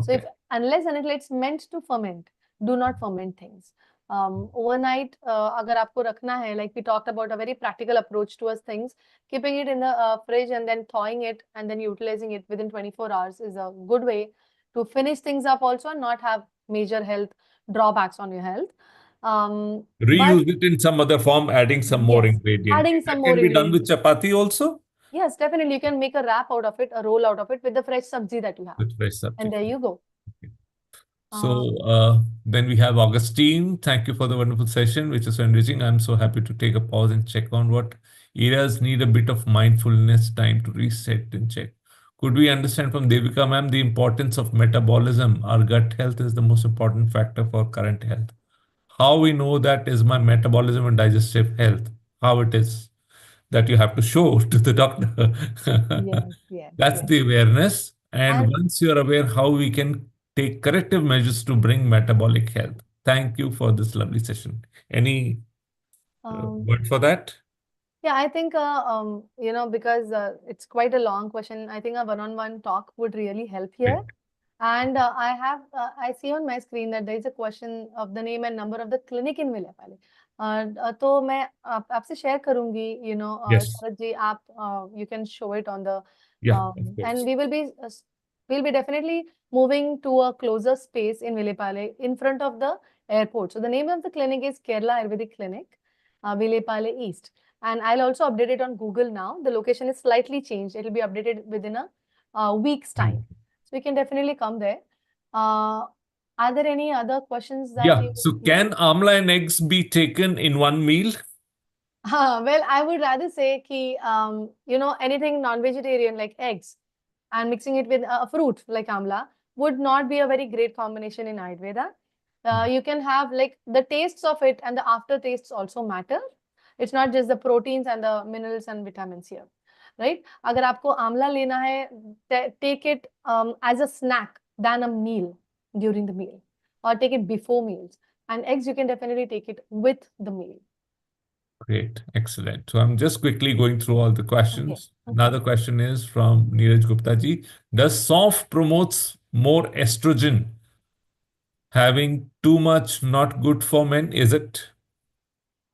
So if Okay. unless and until it's meant to ferment, do not ferment things. Overnight, अगर आपको रखना है, like we talked about a very practical approach towards things, keeping it in the fridge and then thawing it and then utilizing it within 24 hours is a good way to finish things up also and not have major health drawbacks on your health. But Reuse it in some other form, adding some more yes, ingredient. adding some That more can be done with ingredients. chapati also, Yes, definitely. You can make a wrap out of it, a roll out of it with the fresh sabzi that you have. with fresh And subject. there you go. So Um, then we have Augustine. Thank you for the wonderful session, which is so enriching. I'm so happy to take a pause and check on what areas need a bit of mindfulness time to reset and check. Could we understand from Devika ma'am the importance of metabolism? Our gut health is the most important factor for current health. How we know that is my metabolism and digestive health? How it is that you have to show to the doctor. yes, yes, That's yes. the awareness. And And once you're aware, how we can take corrective measures to bring metabolic health. Thank you for this lovely session. Any um, word for that? yeah, I think because it's quite a long question, I think a one-on-one talk would really help here. Great. And I see on my screen that there is a question of the name and number of the clinic in Vilaypalli. तो मैं आपसे share करूंगी, Yes. शरद जी, आप you can show it on the Yeah, of and course. we'll be definitely moving to a closer space in Vilaypalli in front of the airport. So the name of the clinic is Kerala Ayurvedic Clinic, Vilaypalli East. And I'll also update it on Google now. The location is slightly changed. It'll be updated within a week's time. So you can definitely come there. Are there any other questions that Yeah. you So know? can amla and eggs be taken in one meal? Well, I would rather say ki, anything non-vegetarian like eggs and mixing it with a fruit like amla would not be a very great combination in Ayurveda. You can have like the tastes of it and the aftertastes also matter. It's not just the proteins and the minerals and vitamins here, right? अगर आपको आंवला लेना है, take it as a snack than a meal during the meal, or take it before meals. And eggs, you can definitely take it with the meal. Great, excellent. So I'm just quickly going through all the Okay. questions. Okay. Another question is from Neeraj Gupta ji. Does soft promotes more estrogen? Having too much not good for men, is it?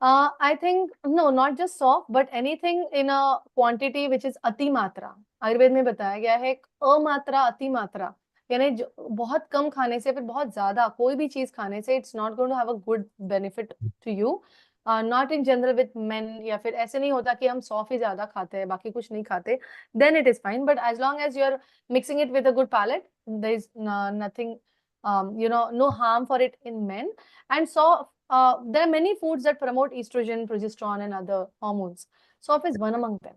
I think no, not just soft, but anything in a quantity which is अति मात्रा. आयुर्वेद में बताया गया है अमात्रा अति मात्रा, यानी बहुत कम खाने से फिर बहुत ज्यादा कोई भी चीज खाने से it's not going to have a good benefit to you. Not in general with men, या फिर ऐसे नहीं होता कि हम 100 ही ज्यादा खाते हैं बाकी कुछ नहीं खाते, then it is fine. But as long as you're mixing it with a good palate, there is nothing, no harm for it in men. And so there are many foods that promote estrogen, progesterone, and other hormones. Soft is one among them.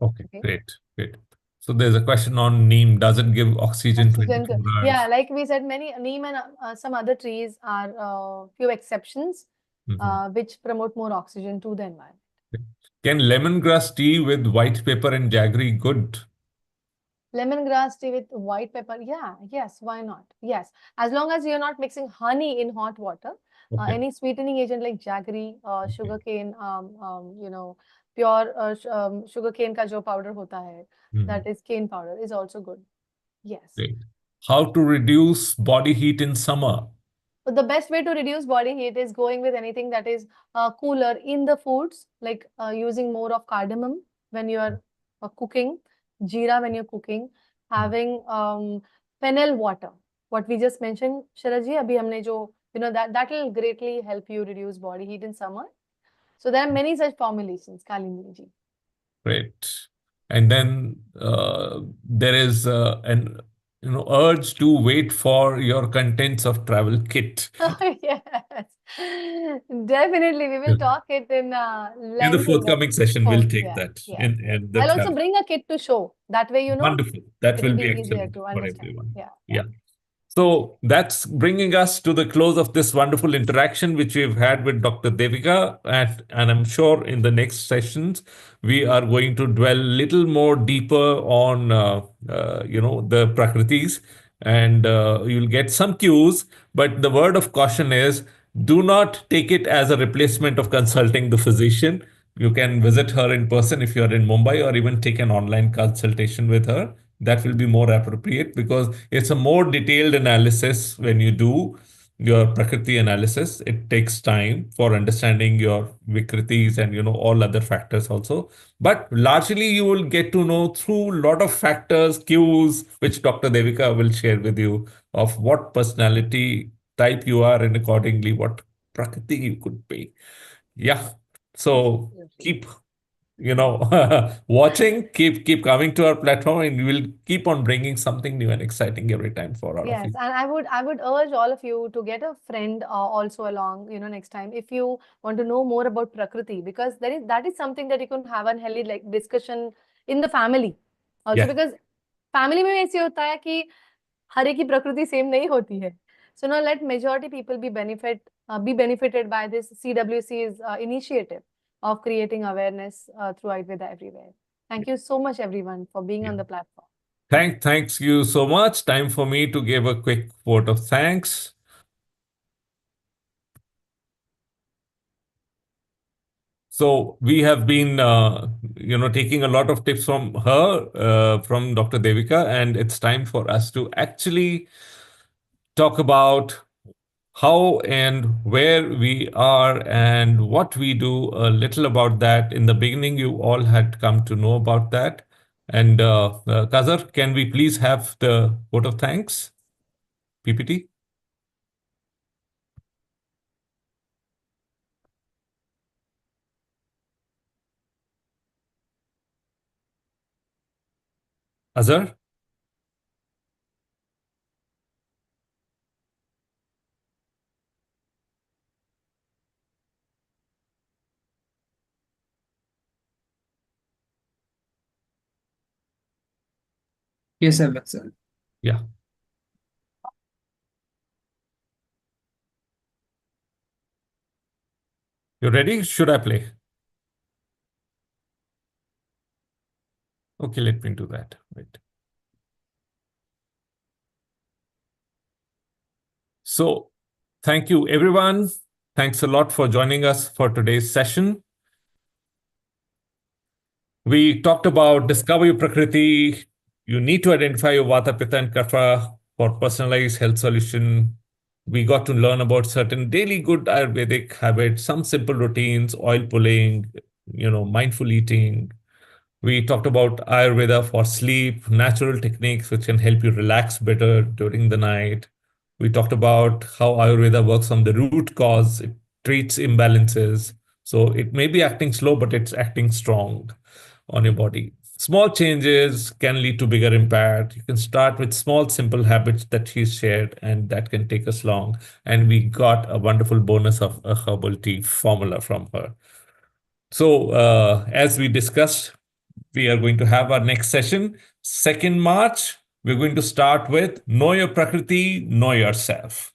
Okay, Okay. great, great. So there's a question on neem. Does it give oxygen Oxygen, 24 yeah, hours? like we said, many neem and some other trees are few exceptions Mhm. which promote more oxygen to the environment. Can lemongrass tea with white pepper and jaggery good? Lemongrass tea with white pepper, yeah, yes, why not? Yes, as long as you're not mixing honey in hot water. Okay. Any sweetening agent like jaggery, sugarcane, pure sugarcane का जो powder होता है, that is cane powder, is also good. Yes. Great. How to reduce body heat in summer? But the best way to reduce body heat is going with anything that is cooler in the foods, like using more of cardamom when you are cooking, jeera when you're cooking, having fennel water. What we just mentioned, Sharaji, abhi humne jo, that will greatly help you reduce body heat in summer. So there are many such formulations, Kalindi ji. Great. And then there is an urge to wait for your contents of travel kit. Yes, definitely. We will talk it in In the length in the forthcoming session, we'll post. take Yes, that yes, yes. in the I'll also travel. bring a kit to show. That way, Wonderful. That it will will be be easier excellent to for understand. everyone. Yeah, Yeah. So that's bringing us to the close of this wonderful interaction which we've had with Dr. Devika, and I'm sure in the next sessions we are going to dwell little more deeper on the prakritis, and you'll get some cues. But the word of caution is, do not take it as a replacement of consulting the physician. You can visit her in person if you're in Mumbai, or even take an online consultation with her. that will be more appropriate because it's a more detailed analysis when you do your Prakriti analysis. It takes time for understanding your Vikritis and all other factors also. But largely you will get to know through a lot of factors, cues, which Dr. Devika will share with you of what personality type you are and accordingly what Prakriti you could be. Yeah. So Absolutely. keep watching, keep coming to our platform, and we will keep on bringing something new and exciting every time for all of Yes, you. and I would urge all of you to get a friend also along, next time if you want to know more about Prakriti, because that is something that you can have a healthy like discussion in the family also, Yeah. because family में ऐसे होता है कि हर एक की प्रकृति same नहीं होती है. So now let majority people be benefited by this CWC's initiative of creating awareness through Ayurveda everywhere. Thank you so much everyone for being Yeah. on the platform. Thanks you so much. Time for me to give a quick vote of thanks. So we have been, taking a lot of tips from her, from Dr. Devika, and it's time for us to actually talk about how and where we are and what we do, a little about that. In the beginning, you all had come to know about that. And Kazar, can we please have the vote of thanks? PPT? Azhar? Yes, sir. Yeah. You ready? Should I play? Okay, let me do that. Wait. So, thank you, everyone. Thanks a lot for joining us for today's session. We talked about discover your Prakriti. You need to identify your Vata, Pitta, and Kapha for personalized health solution. We got to learn about certain daily good Ayurvedic habits, some simple routines, oil pulling, mindful eating. We talked about Ayurveda for sleep, natural techniques which can help you relax better during the night. We talked about how Ayurveda works on the root cause. It treats imbalances. So it may be acting slow, but it's acting strong on your body. Small changes can lead to bigger impact. You can start with small, simple habits that she shared, and that can take us long. And we got a wonderful bonus of a herbal tea formula from her. So, as we discussed, we are going to have our next session, 2nd March. We're going to start with Know Your Prakriti, Know Yourself.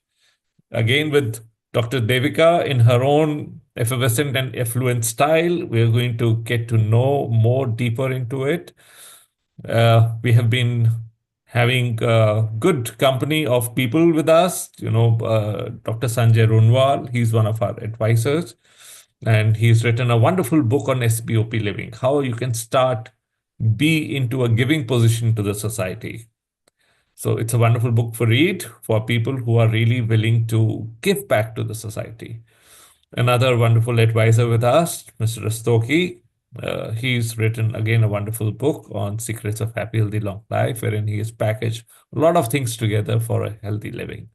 Again, with Dr. Devika in her own effervescent and affluent style, we're going to get to know more deeper into it. We have been having good company of people with us. Dr. Sanjay Runwal, he's one of our advisors, and he's written a wonderful book on SBOP living, how you can start be into a giving position to the society. So it's a wonderful book for read for people who are really willing to give back to the society. Another wonderful advisor with us, Mr. Rastogi. He's written again a wonderful book on secrets of happy, healthy, long life, wherein he has packaged a lot of things together for a healthy living.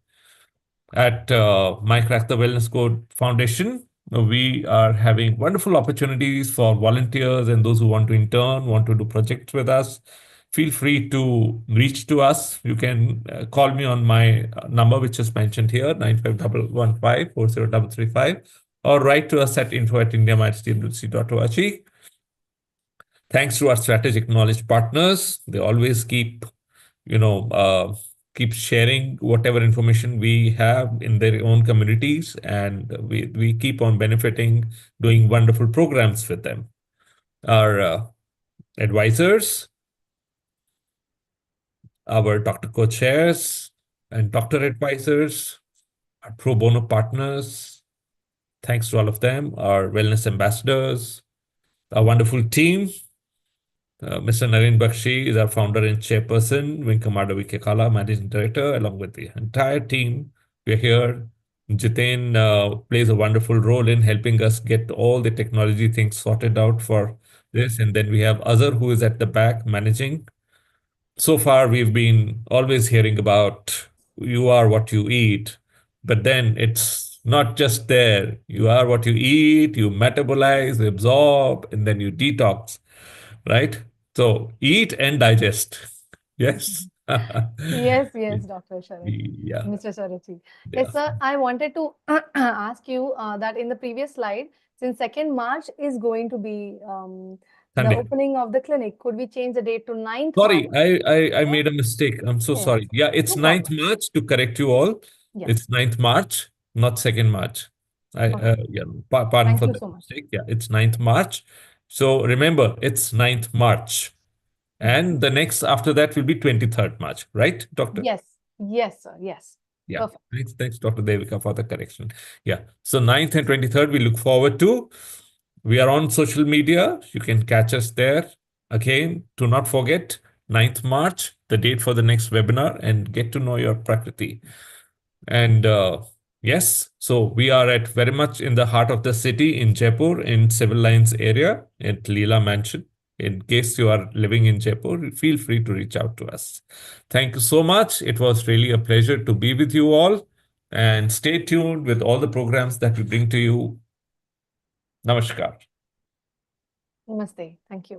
At My Crack the Wellness Code Foundation, we are having wonderful opportunities for volunteers and those who want to intern, want to do projects with us. Feel free to reach to us. You can call me on my number, which is mentioned here, 9515 or write to us at info@india-tmc.org. Thanks to our strategic knowledge partners. They always keep sharing whatever information we have in their own communities, and we keep on benefiting, doing wonderful programs with them. Our advisors, our doctor co-chairs and doctor advisors, our pro bono partners, thanks to all of them, our wellness ambassadors, our wonderful team. Mr. Naren Bakshi is our founder and chairperson, Wing Commander VK Kala, managing director, along with the entire team. We're here. Jiten plays a wonderful role in helping us get all the technology things sorted out for this. And then we have Azhar, who is at the back managing. So far, we've been always hearing about you are what you eat, but then it's not just there. You are what you eat, you metabolize, absorb, and then you detox, right? So eat and digest. Yes. Yes, yes, Dr. Sharat. Yeah. Mr. Sharatji. Yeah. Yes, sir. I wanted to ask you that in the previous slide, since 2nd March is going to be the Sunday. opening of the clinic, could we change the date to 9th Sorry, March? I made a mistake. I'm so Yes, sorry. Yeah, it's no 9th problem. March to correct you all. Yes. It's 9th March, not 2nd March. Okay. Yeah, pardon Thank for you that so much. mistake. Yeah, it's 9th March. So remember, it's 9th March. And the next after that will be 23rd March, right, Doctor? Yes, yes, sir. Yes. Yeah. Perfect. Thanks, Dr. Devika, for the correction. Yeah. So 9th and 23rd, we look forward to. We are on social media. You can catch us there. Again, do not forget 9th March, the date for the next webinar, and get to know your Prakriti. And yes, so we are at very much in the heart of the city in Jaipur, in Civil Lines area, at Leela Mansion. In case you are living in Jaipur, feel free to reach out to us. Thank you so much. It was really a pleasure to be with you all. And stay tuned with all the programs that we bring to you. Namaskar. Namaste. Thank you.